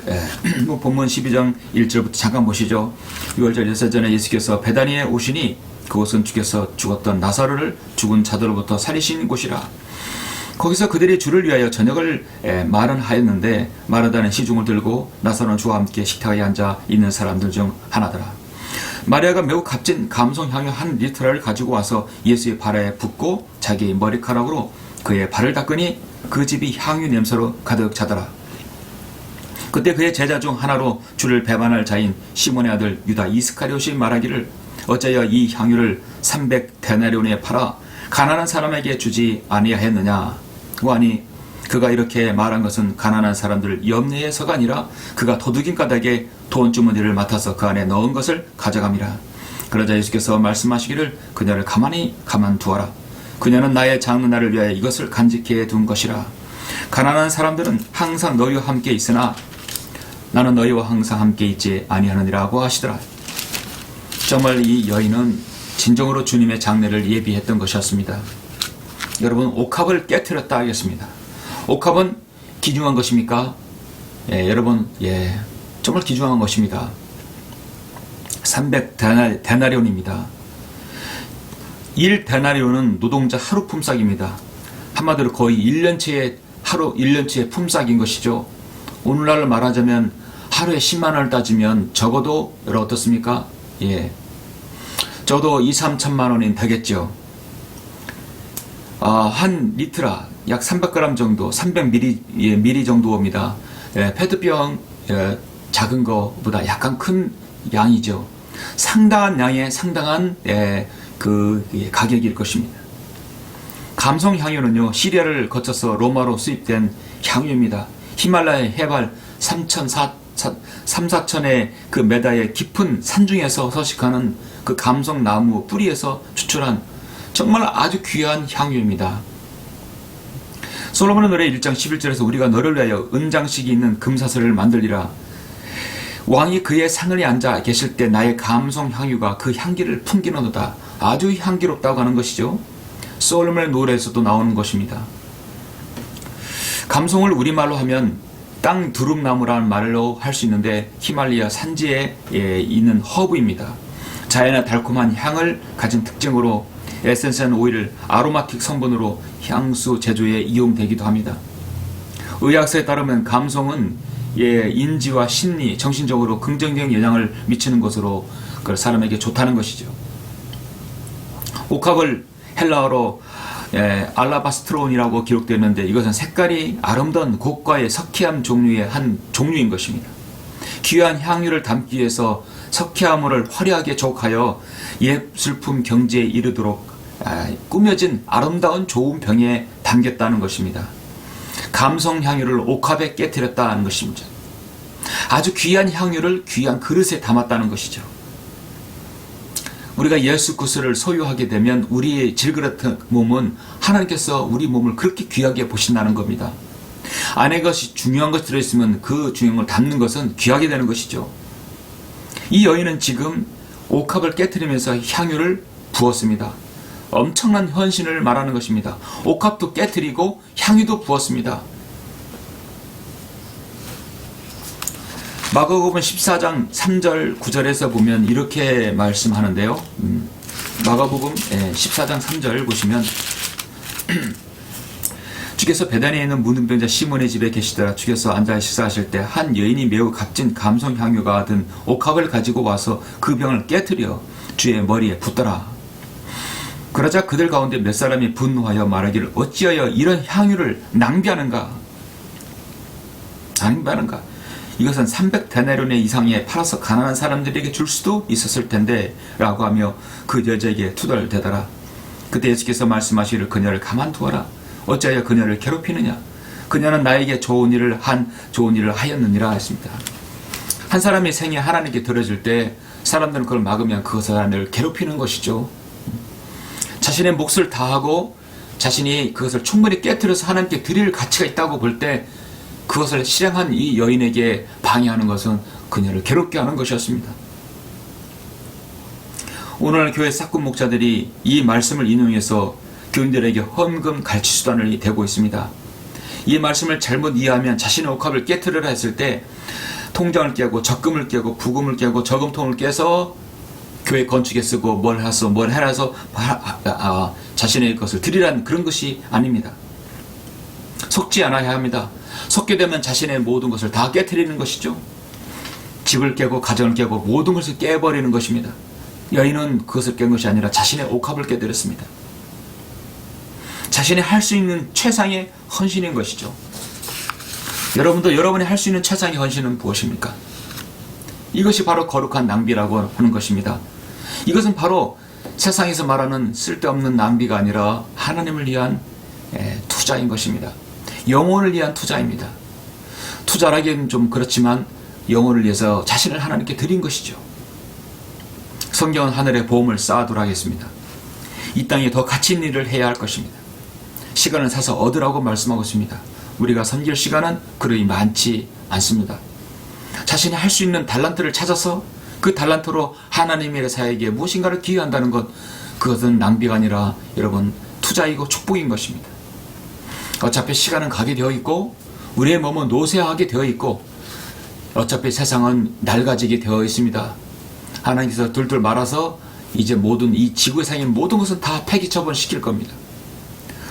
본문 12장 1절부터 잠깐 보시죠. 6월절 예사전에 예수께서 베다니에 오시니 그곳은 죽여서 죽었던 나사로를 죽은 자들로부터 살리신 곳이라. 거기서 그들이 주를 위하여 저녁을 마련하였는데 마르다는 시중을 들고 나사로는 주와 함께 식탁에 앉아 있는 사람들 중 하나더라. 마리아가 매우 값진 감송향유 한 리터를 가지고 와서 예수의 발에 붓고 자기 머리카락으로 그의 발을 닦으니 그 집이 향유 냄새로 가득 차더라. 그때 그의 제자 중 하나로 주를 배반할 자인 시몬의 아들 유다 이스카리옷이 말하기를 어찌하여 이 향유를 300데나리온에 팔아 가난한 사람에게 주지 아니하였느냐. 아니 그가 이렇게 말한 것은 가난한 사람들 염려해서가 아니라 그가 도둑인 까닭에 돈주머니를 맡아서 그 안에 넣은 것을 가져감이라. 그러자 예수께서 말씀하시기를 그녀를 가만히 가만두어라. 그녀는 나의 장르날을 위하여 이것을 간직해 둔 것이라. 가난한 사람들은 항상 너희와 함께 있으나 나는 너희와 항상 함께 있지 아니하느니라고 하시더라. 정말 이 여인은 진정으로 주님의 장례를 예비했던 것이었습니다. 여러분, 옥합을 깨뜨렸다 하겠습니다. 옥합은 귀중한 것입니까? 여러분, 정말 귀중한 것입니다. 300데나리온입니다. 1데나리온은 노동자 하루 품삯입니다. 한마디로 거의 1년치의 품삯인 것이죠. 오늘날 말하자면 하루에 10만 원을 따지면 적어도 여러분 어떻습니까? 적어도 2-3천만 원이 되겠죠. 한 리트라 약 300g 정도, 300ml 정도입니다. 페트병 작은 거보다 약간 큰 양이죠. 상당한 양의 상당한 그 가격일 것입니다. 감성 향유는요, 시리아를 거쳐서 로마로 수입된 향유입니다. 히말라야 해발 3,4천의 그 메다의 깊은 산중에서 서식하는 그 감성 나무 뿌리에서 추출한 정말 아주 귀한 향유입니다. 솔로몬의 노래 1장 11절에서 우리가 너를 위하여 은장식이 있는 금사슬을 만들리라. 왕이 그의 상을에 앉아 계실 때 나의 감성 향유가 그 향기를 풍기노도다. 아주 향기롭다고 하는 것이죠. 솔로몬의 노래에서도 나오는 것입니다. 감성을 우리말로 하면 땅 두릅나무라는 말로 할 수 있는데 히말라야 산지에 있는 허브입니다. 자연의 달콤한 향을 가진 특징으로 에센셜 오일을 아로마틱 성분으로 향수 제조에 이용되기도 합니다. 의학서에 따르면 감성은 인지와 심리, 정신적으로 긍정적인 영향을 미치는 것으로 사람에게 좋다는 것이죠. 옥합을 헬라어로 알라바스트론이라고 기록되었는데 이것은 색깔이 아름다운 고가의 석회암 종류의 한 종류인 것입니다. 귀한 향유를 담기 위해서 석회암을 화려하게 조각하여 예술품 경지에 이르도록 꾸며진 아름다운 좋은 병에 담겼다는 것입니다. 감성 향유를 옥합에 깨뜨렸다는 것입니다. 아주 귀한 향유를 귀한 그릇에 담았다는 것이죠. 우리가 예수 그리스도를 소유하게 되면 우리의 질그릇한 몸은 하나님께서 우리 몸을 그렇게 귀하게 보신다는 겁니다. 안에 것이 중요한 것이 들어있으면 그 중요한 걸 담는 것은 귀하게 되는 것이죠. 이 여인은 지금 옥합을 깨트리면서 향유를 부었습니다. 엄청난 헌신을 말하는 것입니다. 옥합도 깨트리고 향유도 부었습니다. 마가복음 14장 3절 9절에서 보면 이렇게 말씀하는데요. 마가복음 14장 3절 보시면 주께서 베다니에 있는 문둥병자 시몬의 집에 계시더라. 주께서 앉아 식사하실 때 한 여인이 매우 값진 감송 향유가 든 옥합을 가지고 와서 그 병을 깨트려 주의 머리에 붓더라. 그러자 그들 가운데 몇 사람이 분노하여 말하기를 어찌하여 이런 향유를 낭비하는가? 이것은 300데나리온 이상에 팔아서 가난한 사람들에게 줄 수도 있었을 텐데 라고 하며 그 여자에게 투덜대더라. 그때 예수께서 말씀하시기를 그녀를 가만두어라. 어찌하여 그녀를 괴롭히느냐? 그녀는 나에게 좋은 일을 하였느니라 했습니다. 한 사람의 생이 하나님께 드려질 때 사람들은 그걸 막으면 그것을 하나님을 괴롭히는 것이죠. 자신의 몫을 다하고 자신이 그것을 충분히 깨트려서 하나님께 드릴 가치가 있다고 볼 때 그것을 실행한 이 여인에게 방해하는 것은 그녀를 괴롭게 하는 것이었습니다. 오늘 교회 사꾼 목자들이 이 말씀을 인용해서 교인들에게 헌금 갈취 수단을 대고 있습니다. 이 말씀을 잘못 이해하면 자신의 옥합을 깨트리라 했을 때 통장을 깨고 적금을 깨고 부금을 깨고 저금통을 깨서 교회 건축에 쓰고 뭘 해서 자신의 것을 드리라는 그런 것이 아닙니다. 속지 않아야 합니다. 속게 되면 자신의 모든 것을 다 깨트리는 것이죠. 집을 깨고 가정을 깨고 모든 것을 깨버리는 것입니다. 여인은 그것을 깬 것이 아니라 자신의 옥합을 깨뜨렸습니다. 자신이 할 수 있는 최상의 헌신인 것이죠. 여러분도 여러분이 할 수 있는 최상의 헌신은 무엇입니까? 이것이 바로 거룩한 낭비라고 하는 것입니다. 이것은 바로 세상에서 말하는 쓸데없는 낭비가 아니라 하나님을 위한 투자인 것입니다. 영혼을 위한 투자입니다. 투자라기엔 좀 그렇지만 영혼을 위해서 자신을 하나님께 드린 것이죠. 성경은 하늘에 보험을 쌓아두라 하겠습니다. 이 땅에 더 가치 있는 일을 해야 할 것입니다. 시간을 사서 얻으라고 말씀하고 있습니다. 우리가 섬길 시간은 그리 많지 않습니다. 자신이 할 수 있는 달란트를 찾아서 그 달란트로 하나님의 사에게 무엇인가를 기여한다는 것, 그것은 낭비가 아니라 여러분 투자이고 축복인 것입니다. 어차피 시간은 가게 되어 있고 우리의 몸은 노쇠하게 되어 있고 어차피 세상은 낡아지게 되어 있습니다. 하나님께서 둘둘 말아서 이제 모든 이 지구상의 모든 것은 다 폐기 처분시킬 겁니다.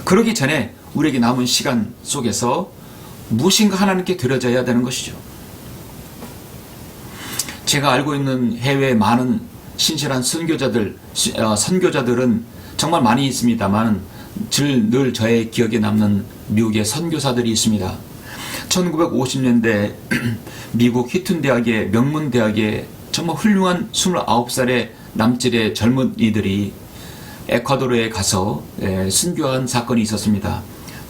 그러기 전에 우리에게 남은 시간 속에서 무엇인가 하나님께 드려져야 되는 것이죠. 제가 알고 있는 해외에 많은 신실한 선교자들은 정말 많이 있습니다만 늘 저의 기억에 남는 미국의 선교사들이 있습니다. 1950년대 미국 히튼 대학의 명문 대학에 정말 훌륭한 29살의 남질의 젊은이들이 에콰도르에 가서 순교한 사건이 있었습니다.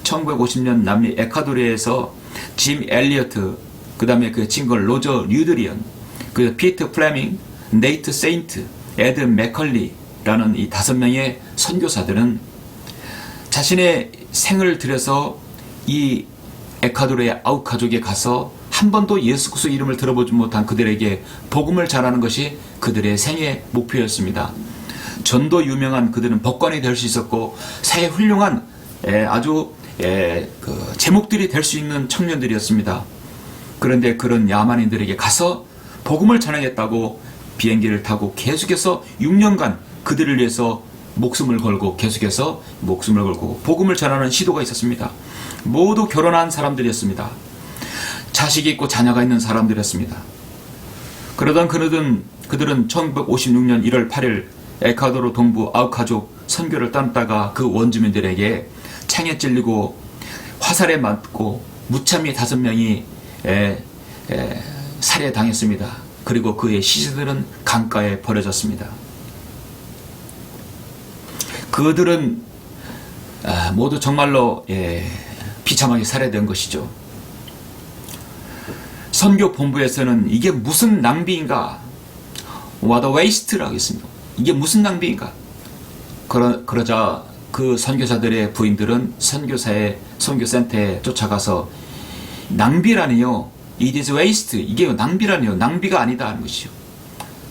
1950년 남미 에콰도르에서 짐 엘리어트, 그 다음에 그 친구 로저 류드리언, 그 피터 플레밍, 네이트 세인트, 에드 맥컬리라는 이 5명의 선교사들은 자신의 생을 들여서 이 에콰도르의 아우카족에 가서 한 번도 예수 그리스도 이름을 들어보지 못한 그들에게 복음을 전하는 것이 그들의 생의 목표였습니다. 전도 유명한 그들은 법관이 될 수 있었고 사회 훌륭한 아주 제목들이 될 수 있는 청년들이었습니다. 그런데 그런 야만인들에게 가서 복음을 전하겠다고 비행기를 타고 계속해서 6년간 그들을 위해서 목숨을 걸고 복음을 전하는 시도가 있었습니다. 모두 결혼한 사람들이었습니다. 자식이 있고 자녀가 있는 사람들이었습니다. 그러던 그들은 1956년 1월 8일 에콰도르 동부 아우카족 선교를 떠났다가 그 원주민들에게 창에 찔리고 화살에 맞고 무참히 5명이 살해당했습니다. 그리고 그의 시신들은 강가에 버려졌습니다. 그들은 모두 정말로 비참하게 살해된 것이죠. 선교 본부에서는 이게 무슨 낭비인가, what a waste라고 했습니다. 이게 무슨 낭비인가? 그러자 그 선교사들의 부인들은 선교센터에 쫓아가서 낭비라니요, it is waste, 이게 낭비라니요, 낭비가 아니다 하는 것이죠.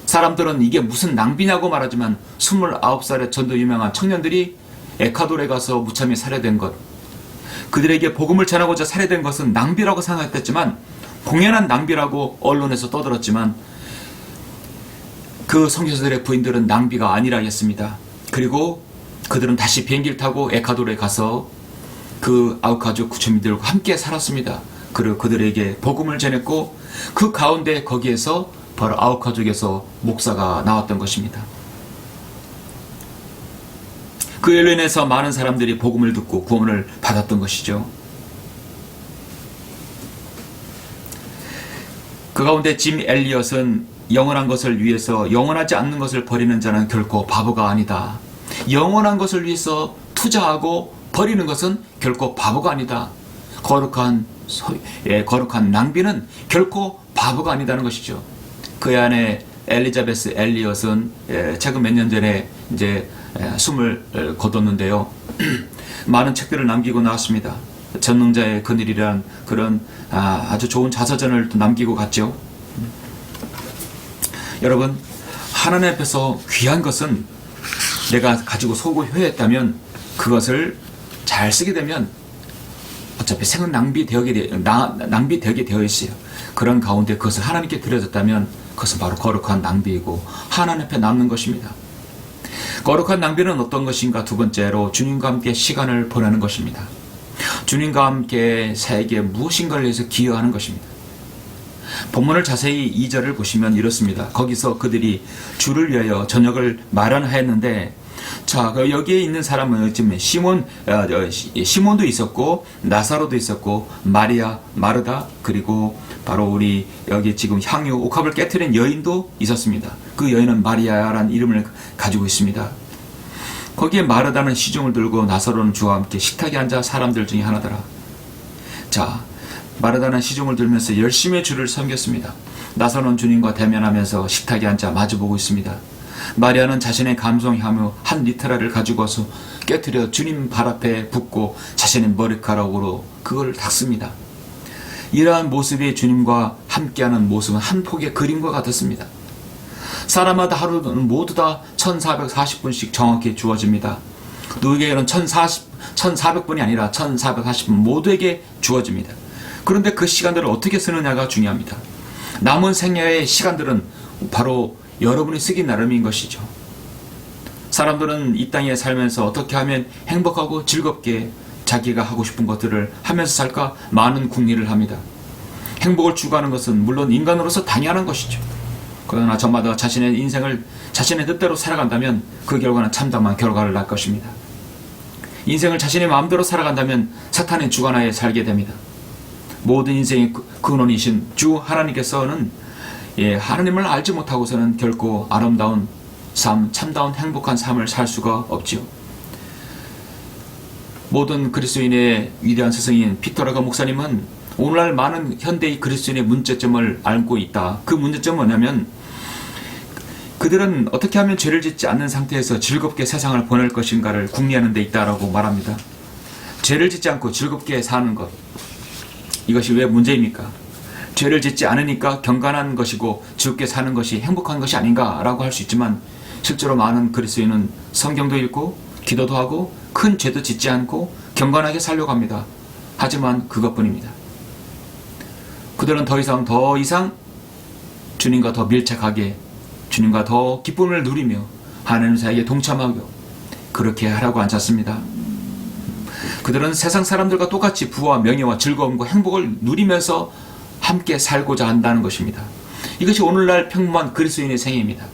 사람들은 이게 무슨 낭비냐고 말하지만 29살의 전도 유명한 청년들이 에콰도르에 가서 무참히 살해된 것, 그들에게 복음을 전하고자 살해된 것은 낭비라고 생각했지만, 공연한 낭비라고 언론에서 떠들었지만 그 선교사들의 부인들은 낭비가 아니라 했습니다. 그리고 그들은 다시 비행기를 타고 에콰도르에 가서 그 아우카주 구천민들과 함께 살았습니다. 그리고 그들에게 복음을 전했고, 그 가운데 거기에서 바로 아우카주에서 목사가 나왔던 것입니다. 그 일로 인해서 많은 사람들이 복음을 듣고 구원을 받았던 것이죠. 그 가운데 짐 엘리엇은 영원한 것을 위해서 영원하지 않는 것을 버리는 자는 결코 바보가 아니다. 영원한 것을 위해서 투자하고 버리는 것은 결코 바보가 아니다. 거룩한 낭비는 결코 바보가 아니다는 것이죠. 그의 아내 엘리자베스 엘리엇은 최근 몇 년 전에 이제 숨을 거뒀는데요. 많은 책들을 남기고 나왔습니다. 전능자의 그늘이란 그런 아주 좋은 자서전을 또 남기고 갔죠. 여러분, 하나님 앞에서 귀한 것은 내가 가지고 소고효했다면 그것을 잘 쓰게 되면 어차피 생은 낭비되게 되어 있어요. 그런 가운데 그것을 하나님께 드려졌다면 그것은 바로 거룩한 낭비이고 하나님 앞에 남는 것입니다. 거룩한 낭비는 어떤 것인가? 두 번째로 주님과 함께 시간을 보내는 것입니다. 주님과 함께 세계에 무엇인가를 위해서 기여하는 것입니다. 본문을 자세히 2절을 보시면 이렇습니다. 거기서 그들이 주를 위하여 저녁을 마련하였는데, 자, 여기에 있는 사람은 지금 시몬도 있었고 나사로도 있었고 마리아, 마르다, 그리고 바로 우리 여기 지금 향유 옥합을 깨트린 여인도 있었습니다. 그 여인은 마리아라는 이름을 가지고 있습니다. 거기에 마르다는 시중을 들고 나사로는 주와 함께 식탁에 앉아 사람들 중에 하나더라. 자, 마르다는 시중을 들면서 열심히 주를 섬겼습니다. 나사로는 주님과 대면하면서 식탁에 앉아 마주보고 있습니다. 마리아는 자신의 감성 향유 한 리터라를 가지고 와서 깨트려 주님 발 앞에 붓고 자신의 머리카락으로 그걸 닦습니다. 이러한 모습이 주님과 함께하는 모습은 한 폭의 그림과 같았습니다. 사람마다 하루는 모두 다 1440분씩 정확히 주어집니다. 누구에게는 1400분이 아니라 1440분 모두에게 주어집니다. 그런데 그 시간들을 어떻게 쓰느냐가 중요합니다. 남은 생애의 시간들은 바로 여러분이 쓰기 나름인 것이죠. 사람들은 이 땅에 살면서 어떻게 하면 행복하고 즐겁게 자기가 하고 싶은 것들을 하면서 살까 많은 궁리를 합니다. 행복을 추구하는 것은 물론 인간으로서 당연한 것이죠. 그러나 저마다 자신의 인생을 자신의 뜻대로 살아간다면 그 결과는 참담한 결과를 낳을 것입니다. 인생을 자신의 마음대로 살아간다면 사탄의 주관하에 살게 됩니다. 모든 인생의 근원이신 주 하나님께서는 하나님을 알지 못하고서는 결코 아름다운 삶, 참다운 행복한 삶을 살 수가 없지요. 모든 그리스도인의 위대한 스승인 피터러가 목사님은 오늘날 많은 현대의 그리스도인의 문제점을 앓고 있다. 그 문제점은 뭐냐면 그들은 어떻게 하면 죄를 짓지 않는 상태에서 즐겁게 세상을 보낼 것인가를 궁리하는 데 있다라고 말합니다. 죄를 짓지 않고 즐겁게 사는 것, 이것이 왜 문제입니까? 죄를 짓지 않으니까 경건한 것이고 즐겁게 사는 것이 행복한 것이 아닌가라고 할 수 있지만, 실제로 많은 그리스도인은 성경도 읽고 기도도 하고 큰 죄도 짓지 않고 경건하게 살려고 합니다. 하지만 그것뿐입니다. 그들은 더 이상 주님과 더 밀착하게, 주님과 더 기쁨을 누리며 하나님 사이에 동참하고 그렇게 하라고 앉았습니다. 그들은 세상 사람들과 똑같이 부와 명예와 즐거움과 행복을 누리면서 함께 살고자 한다는 것입니다. 이것이 오늘날 평범한 그리스도인의 생애입니다.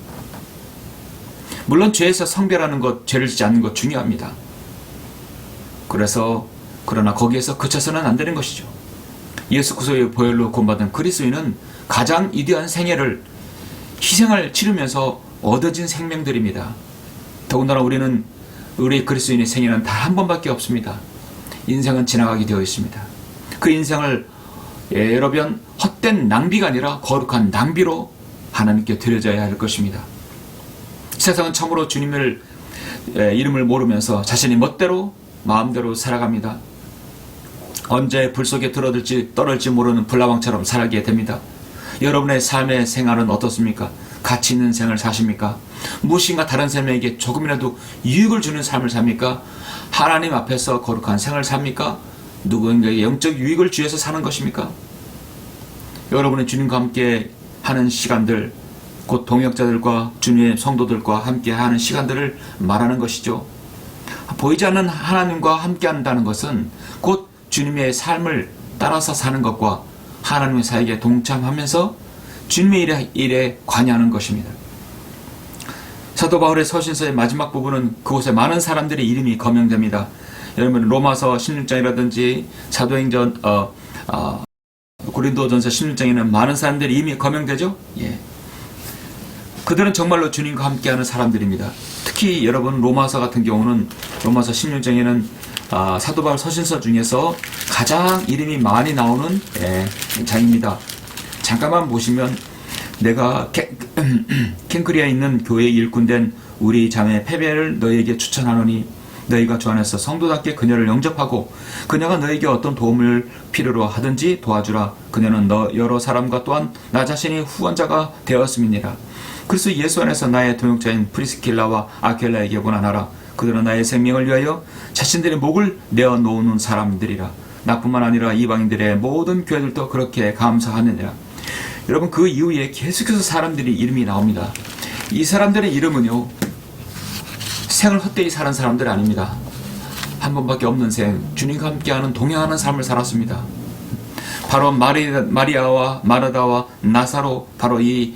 물론 죄에서 성별하는 것, 죄를 짓지 않는 것 중요합니다. 그러나 거기에서 그쳐서는 안 되는 것이죠. 예수 그리스도의 보혈로 구원받은 그리스도인은 가장 위대한 생애를 희생을 치르면서 얻어진 생명들입니다. 더군다나 우리 그리스도인의 생애는 단 한 번밖에 없습니다. 인생은 지나가게 되어 있습니다. 그 인생을 여러 번 헛된 낭비가 아니라 거룩한 낭비로 하나님께 드려져야 할 것입니다. 세상은 참으로 주님을 이름을 모르면서 자신이 멋대로 마음대로 살아갑니다. 언제 불 속에 들어들지 떨어질지 모르는 불나방처럼 살게 됩니다. 여러분의 삶의 생활은 어떻습니까? 가치 있는 생을 사십니까? 무엇인가 다른 사람에게 조금이라도 유익을 주는 삶을 삽니까? 하나님 앞에서 거룩한 생을 삽니까? 누구에게 영적 유익을 주어서 사는 것입니까? 여러분은 주님과 함께 하는 시간들, 곧 동역자들과 주님의 성도들과 함께 하는 시간들을 말하는 것이죠. 보이지 않는 하나님과 함께 한다는 것은 곧 주님의 삶을 따라서 사는 것과 하나님의 사역에 동참하면서 주님의 일에 관여하는 것입니다. 사도 바울의 서신서의 마지막 부분은 그곳에 많은 사람들의 이름이 거명됩니다. 여러분 로마서 16장이라든지 사도행전 고린도전서 16장에는 많은 사람들의 이름이 거명되죠. 예. 그들은 정말로 주님과 함께하는 사람들입니다. 특히 여러분 로마서 같은 경우는 로마서 16장에는 사도 바울 서신서 중에서 가장 이름이 많이 나오는 장입니다. 잠깐만 보시면 내가 ken크리아에 있는 교회의 일꾼된 우리 자매 페베를 너희에게 추천하노니 너희가 주 안에서 성도답게 그녀를 영접하고 그녀가 너희에게 어떤 도움을 필요로 하든지 도와주라. 그녀는 여러 사람과 또한 나 자신이 후원자가 되었음이니라. 그래서 예수 안에서 나의 동역자인 프리스킬라와 아켈라에게 권한하라. 그들은 나의 생명을 위하여 자신들의 목을 내어놓는 사람들이라. 나뿐만 아니라 이방인들의 모든 교회들도 그렇게 감사하느니라. 여러분 그 이후에 계속해서 사람들이 이름이 나옵니다. 이 사람들의 이름은요 생을 헛되이 사는 사람들이 아닙니다. 한 번밖에 없는 생, 주님과 함께하는 동행하는 삶을 살았습니다. 바로 마리아와 마르다와 나사로, 바로 이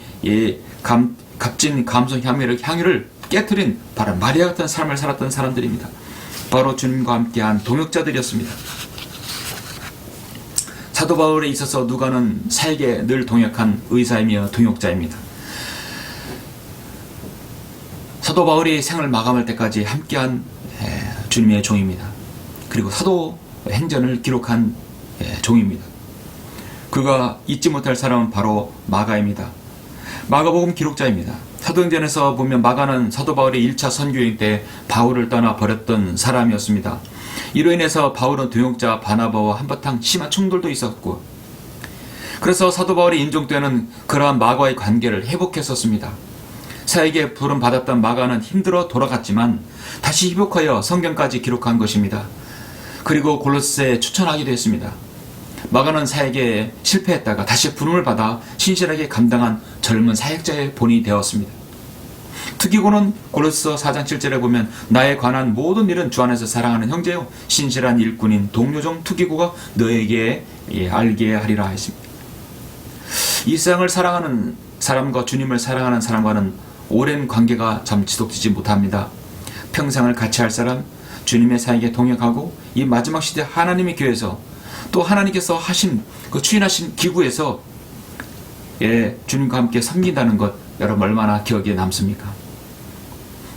값진 감성 향유를 깨트린 바로 마리아 같은 삶을 살았던 사람들입니다. 바로 주님과 함께한 동역자들이었습니다. 사도 바울에 있어서 누가는 사역에 늘 동역한 의사이며 동역자입니다. 사도 바울이 생을 마감할 때까지 함께한 주님의 종입니다. 그리고 사도 행전을 기록한 종입니다. 그가 잊지 못할 사람은 바로 마가입니다. 마가복음 기록자입니다. 사도행전에서 보면 마가는 사도 바울의 1차 선교행 때 바울을 떠나 버렸던 사람이었습니다. 이로 인해서 바울은 동역자 바나바와 한바탕 심한 충돌도 있었고, 그래서 사도 바울이 인종 때는 그러한 마가와의 관계를 회복했었습니다. 사역에 부름 받았던 마가는 힘들어 돌아갔지만 다시 회복하여 성경까지 기록한 것입니다. 그리고 골로새에 추천하기도 했습니다. 마가는 사역에 실패했다가 다시 부름을 받아 신실하게 감당한 젊은 사역자의 본이 되었습니다. 특이고는 골로새서 4장 7절에 보면 나에 관한 모든 일은 주 안에서 사랑하는 형제요 신실한 일꾼인 동료종 투기고가 너에게 알게 하리라 했습니다. 이 세상을 사랑하는 사람과 주님을 사랑하는 사람과는 오랜 관계가 참 지속되지 못합니다. 평생을 같이 할 사람, 주님의 사역에 동역하고 이 마지막 시대 하나님의 교회에서 또 하나님께서 하신 그 추인하신 기구에서 주님과 함께 섬긴다는 것 여러분 얼마나 기억에 남습니까?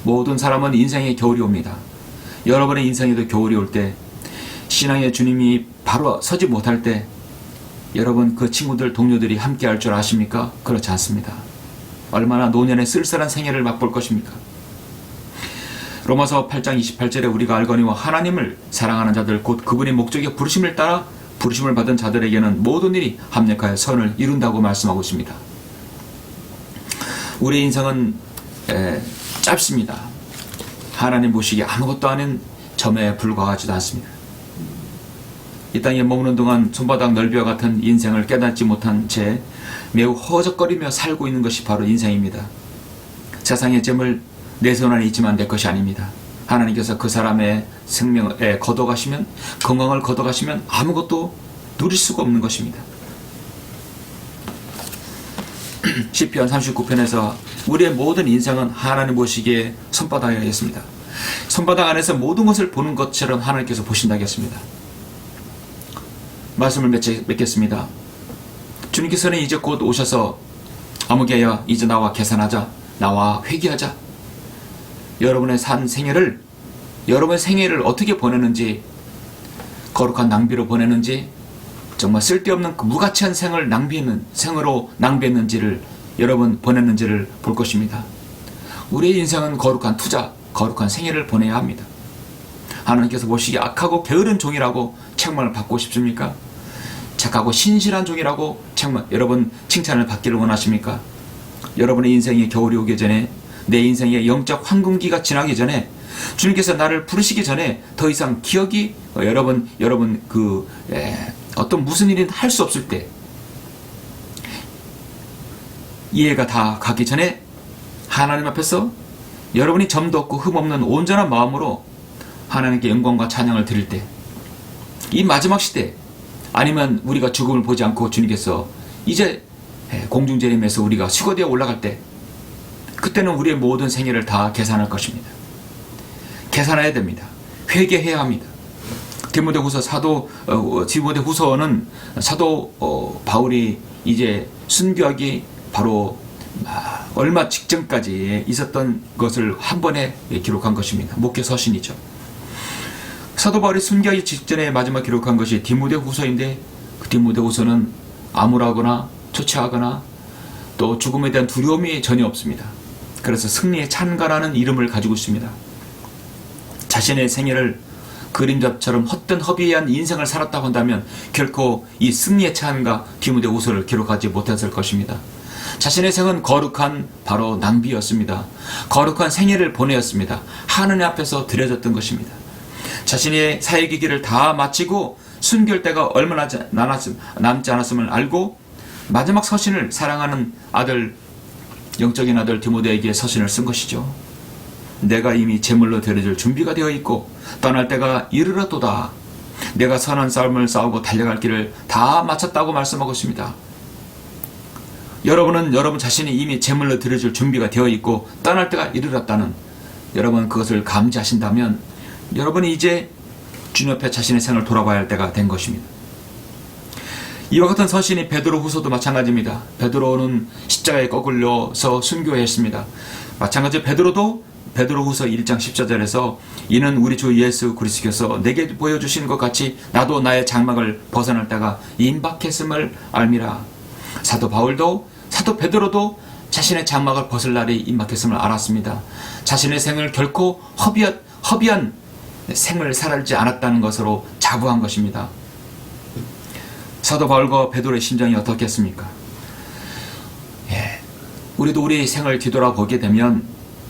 모든 사람은 인생에 겨울이 옵니다. 여러분의 인생에도 겨울이 올 때 신앙의 주님이 바로 서지 못할 때 여러분 그 친구들 동료들이 함께 할 줄 아십니까? 그렇지 않습니다. 얼마나 노년의 쓸쓸한 생애를 맛볼 것입니까? 로마서 8장 28절에 우리가 알거니와 하나님을 사랑하는 자들 곧 그분의 목적에 부르심을 따라 부르심을 받은 자들에게는 모든 일이 합력하여 선을 이룬다고 말씀하고 있습니다. 우리의 인생은 짧습니다. 하나님 보시기에 아무것도 아닌 점에 불과하지도 않습니다. 이 땅에 머무는 동안 손바닥 넓이와 같은 인생을 깨닫지 못한 채 매우 허적거리며 살고 있는 것이 바로 인생입니다. 세상의 점을 내 손 안에 있지만 내 것이 아닙니다. 하나님께서 그 사람의 생명에 걷어가시면, 건강을 걷어가시면 아무것도 누릴 수가 없는 것입니다. 시편 39편에서 우리의 모든 인생은 하나님 보시기에 손바닥에 있습니다. 손바닥 안에서 모든 것을 보는 것처럼 하나님께서 보신다고 했습니다. 말씀을 맺겠습니다. 주님께서는 이제 곧 오셔서 아무개야 이제 나와 계산하자, 나와 회개하자. 여러분의 산 생애를, 여러분의 생애를 어떻게 보내는지, 거룩한 낭비로 보내는지, 정말 쓸데없는 그 무가치한 생으로 낭비했는지를 여러분 보냈는지를 볼 것입니다. 우리의 인생은 거룩한 투자, 거룩한 생애를 보내야 합니다. 하나님께서 보시기에 악하고 게으른 종이라고 책망을 받고 싶습니까? 착하고 신실한 종이라고 여러분 칭찬을 받기를 원하십니까? 여러분의 인생에 겨울이 오기 전에, 내 인생의 영적 황금기가 지나기 전에, 주님께서 나를 부르시기 전에 더 이상 기억이 어떤 무슨 일이 할 수 없을 때, 이해가 다 가기 전에 하나님 앞에서 여러분이 점도 없고 흠 없는 온전한 마음으로 하나님께 영광과 찬양을 드릴 때, 이 마지막 시대, 아니면 우리가 죽음을 보지 않고 주님께서 이제 공중재림에서 우리가 수거되어 올라갈 때, 그때는 우리의 모든 생애를 다 계산할 것입니다. 계산해야 됩니다. 회개해야 합니다. 디모데후서는 사도 바울이 이제 순교하기 바로 얼마 직전까지 있었던 것을 한 번에 기록한 것입니다. 목회 서신이죠. 사도 바울이 순교하기 직전에 마지막 기록한 것이 디모데후서인데, 그 디모데후서는 암울하거나 초췌하거나 또 죽음에 대한 두려움이 전혀 없습니다. 그래서 승리의 찬가라는 이름을 가지고 있습니다. 자신의 생애를 그림자처럼 헛된 허비한 인생을 살았다고 한다면 결코 이 승리의 찬가 디모데후서를 기록하지 못했을 것입니다. 자신의 생은 거룩한 바로 낭비였습니다. 거룩한 생애를 보내었습니다. 하느님 앞에서 드려졌던 것입니다. 자신의 사역의 길을 다 마치고 순교할 때가 얼마 남지 않았음을 알고 마지막 서신을 사랑하는 아들, 영적인 아들 디모데에게 서신을 쓴 것이죠. 내가 이미 제물로 드려질 준비가 되어 있고 떠날 때가 이르렀도다. 내가 선한 싸움을 싸우고 달려갈 길을 다 마쳤다고 말씀하고 있습니다. 여러분은 여러분 자신이 이미 제물로 드려질 준비가 되어 있고 떠날 때가 이르렀다는, 여러분 그것을 감지하신다면 여러분이 이제 주님 옆에 자신의 생을 돌아봐야 할 때가 된 것입니다. 이와 같은 서신이 베드로후서도 마찬가지입니다. 베드로는 십자가에 거슬려서 순교했습니다. 마찬가지로 베드로후서 1장 14절에서 이는 우리 주 예수 그리스도께서 내게 보여주신 것 같이 나도 나의 장막을 벗어날 때가 임박했음을 알미라. 사도 베드로도 자신의 장막을 벗을 날이 임박했음을 알았습니다. 자신의 생을 결코 허비한 생을 살지 않았다는 것으로 자부한 것입니다. 사도 바울과 베드로의 심정이 어떻겠습니까? 우리도 우리의 생을 뒤돌아보게 되면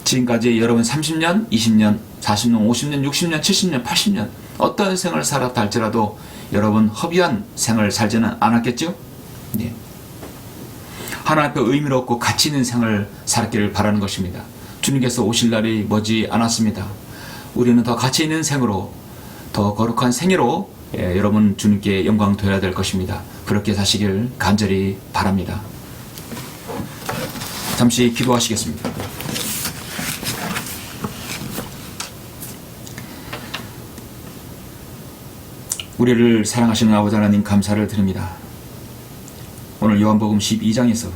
지금까지 여러분 30년, 20년, 40년, 50년, 60년, 70년, 80년 어떤 생을 살았다 할지라도 여러분 허비한 생을 살지는 않았겠죠? 하나님 앞에 의미롭고 가치 있는 생을 살기를 바라는 것입니다. 주님께서 오실 날이 머지 않았습니다. 우리는 더 가치 있는 생으로, 더 거룩한 생애로 여러분 주님께 영광 되어야 될 것입니다. 그렇게 사시길 간절히 바랍니다. 잠시 기도하시겠습니다. 우리를 사랑하시는 아버지 하나님 감사를 드립니다. 오늘 요한복음 12장에서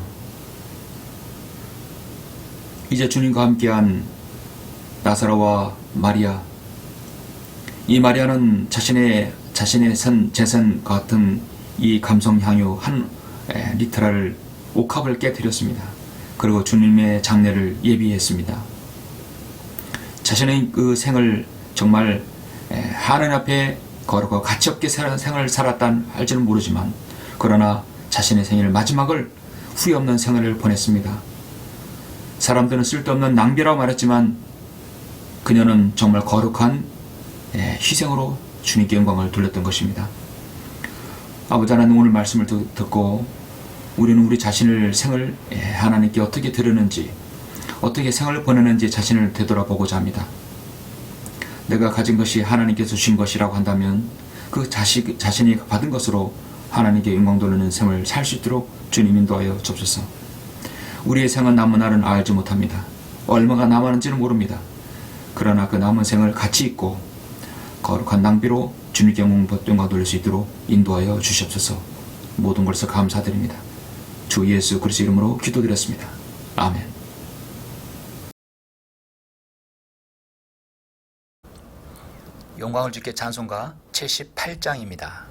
이제 주님과 함께한 나사로와 마리아, 이 마리아는 자신의 재산 같은 이 감성향유 한 리터를 옥합을 깨뜨렸습니다. 그리고 주님의 장례를 예비했습니다. 자신의 그 생을 정말 하나님 앞에 거룩하고 가치없게 생을 살았단 할지는 모르지만, 그러나 자신의 생일 마지막을 후회 없는 생활을 보냈습니다. 사람들은 쓸데없는 낭비라고 말했지만 그녀는 정말 거룩한 희생으로 주님께 영광을 돌렸던 것입니다. 아버지 하나님, 오늘 말씀을 듣고 우리는 우리 자신을 생을 하나님께 어떻게 드리는지, 어떻게 생을 보내는지 자신을 되돌아보고자 합니다. 내가 가진 것이 하나님께서 주신 것이라고 한다면 그 자신이 받은 것으로 하나님께 영광 돌리는 생을 살 수 있도록 주님 인도하여 주옵소서. 우리의 생은 남은 날은 알지 못합니다. 얼마가 남았는지는 모릅니다. 그러나 그 남은 생을 가치 있고 거룩한 낭비로 주님께 영광 돌릴 수 있도록 인도하여 주시옵소서. 모든 것을 감사드립니다. 주 예수 그리스도 이름으로 기도드렸습니다. 아멘. 영광을 주께 찬송가 78장입니다.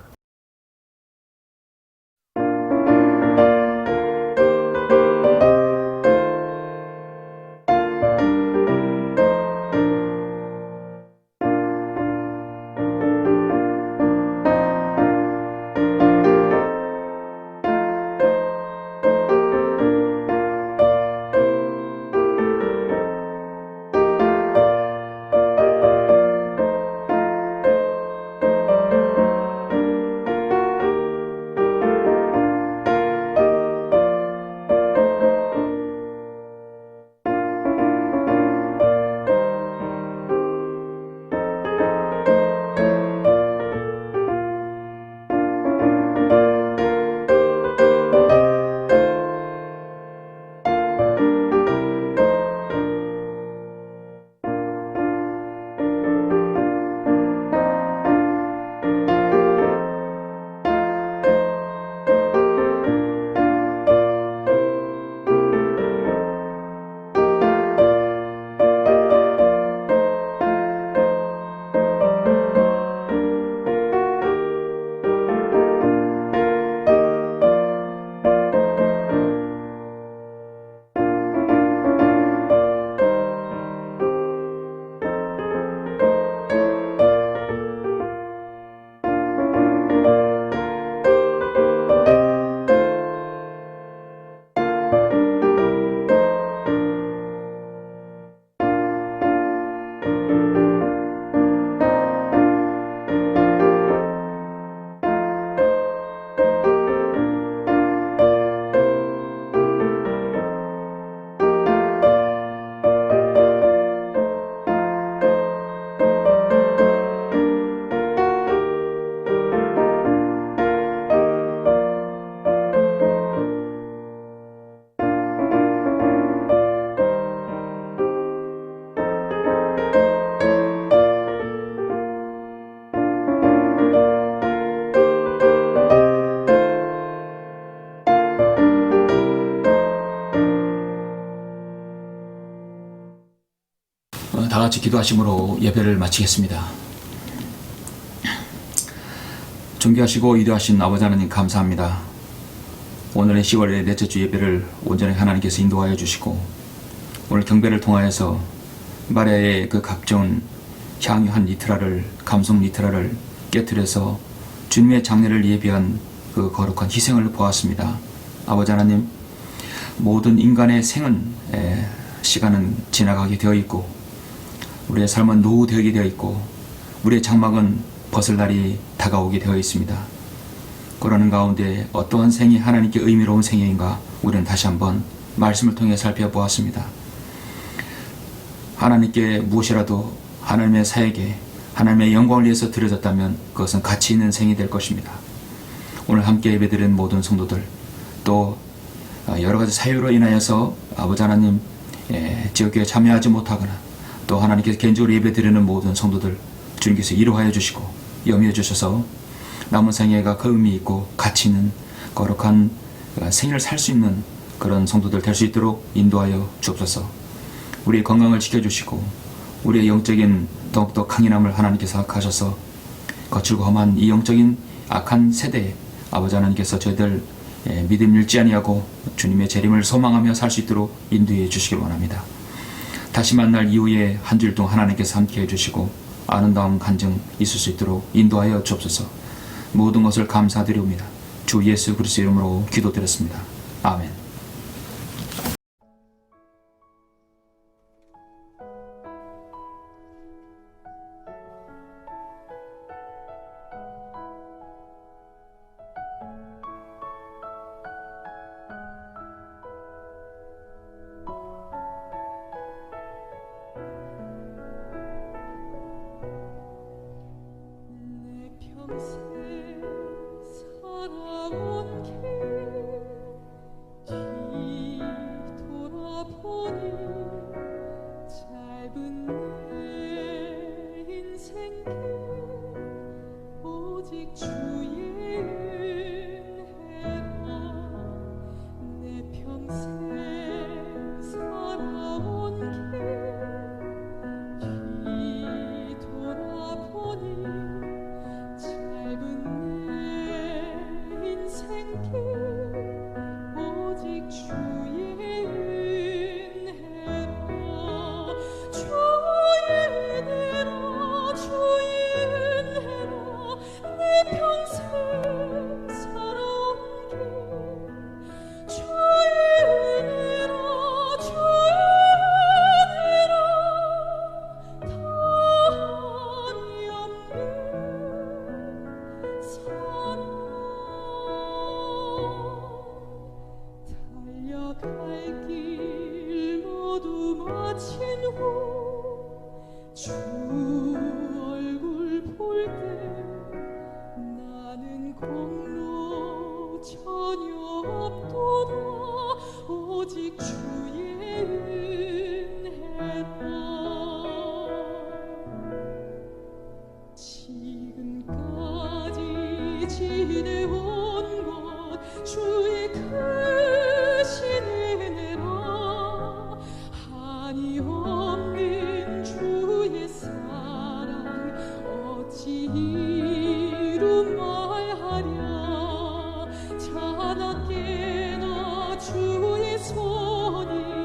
같이 기도하심으로 예배를 마치겠습니다. 존귀하시고 위대하신 아버지 하나님 감사합니다. 오늘의 10월의 넷째 주 예배를 온전히 하나님께서 인도하여 주시고 오늘 경배를 통하여서 마리아의 그 각종 향유한 니트라를, 감성 니트라를 깨뜨려서 주님의 장례를 예비한 그 거룩한 희생을 보았습니다. 아버지 하나님, 모든 인간의 생은 시간은 지나가게 되어 있고 우리의 삶은 노후되게 되어 있고 우리의 장막은 벗을 날이 다가오게 되어 있습니다. 그러는 가운데 어떠한 생이 하나님께 의미로운 생애인가 우리는 다시 한번 말씀을 통해 살펴보았습니다. 하나님께 무엇이라도 하나님의 사역에 하나님의 영광을 위해서 드려졌다면 그것은 가치 있는 생이 될 것입니다. 오늘 함께 예배드리는 모든 성도들, 또 여러 가지 사유로 인하여서 아버지 하나님 지역교회에 참여하지 못하거나 또 하나님께서 개인적으로 예배드리는 모든 성도들 주님께서 이루하여 주시고 염려해 주셔서 남은 생애가 그 의미 있고 가치 있는 거룩한 생애를 살 수 있는 그런 성도들 될 수 있도록 인도하여 주옵소서. 우리의 건강을 지켜주시고 우리의 영적인 더욱더 강인함을 하나님께서 하셔서 거칠고 험한 이 영적인 악한 세대에 아버지 하나님께서 저희들 믿음 잃지 아니하고 주님의 재림을 소망하며 살 수 있도록 인도해 주시길 원합니다. 다시 만날 이후에 한 주일 동안 하나님께서 함께 해주시고 아름다운 간증 있을 수 있도록 인도하여 주옵소서. 모든 것을 감사드리옵니다. 주 예수 그리스도 이름으로 기도드렸습니다. 아멘. 평생 살아온 길 뒤돌아보니 짧은 내 인생길 오직 주의 은혜라. 내 평생 살아온 길 뒤돌아보니 짧은 내 인생길 오직 주의 은혜라. 주의 은혜라. 주의 은혜라. 내 평생 살아온 길 주의 은혜라. 주의 은혜라. 단이 없는 사랑. 달려갈 길 모두 마친 후 주 얼굴 볼 때 나는 공로 전혀 없도다. 오직 주의 은혜라. 지금까지 지내온 것 주의 크신 은혜라. 한이 없는 주의 사랑 어찌 이루 말하랴. 자나깨나 주의 손이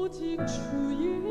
오직 주의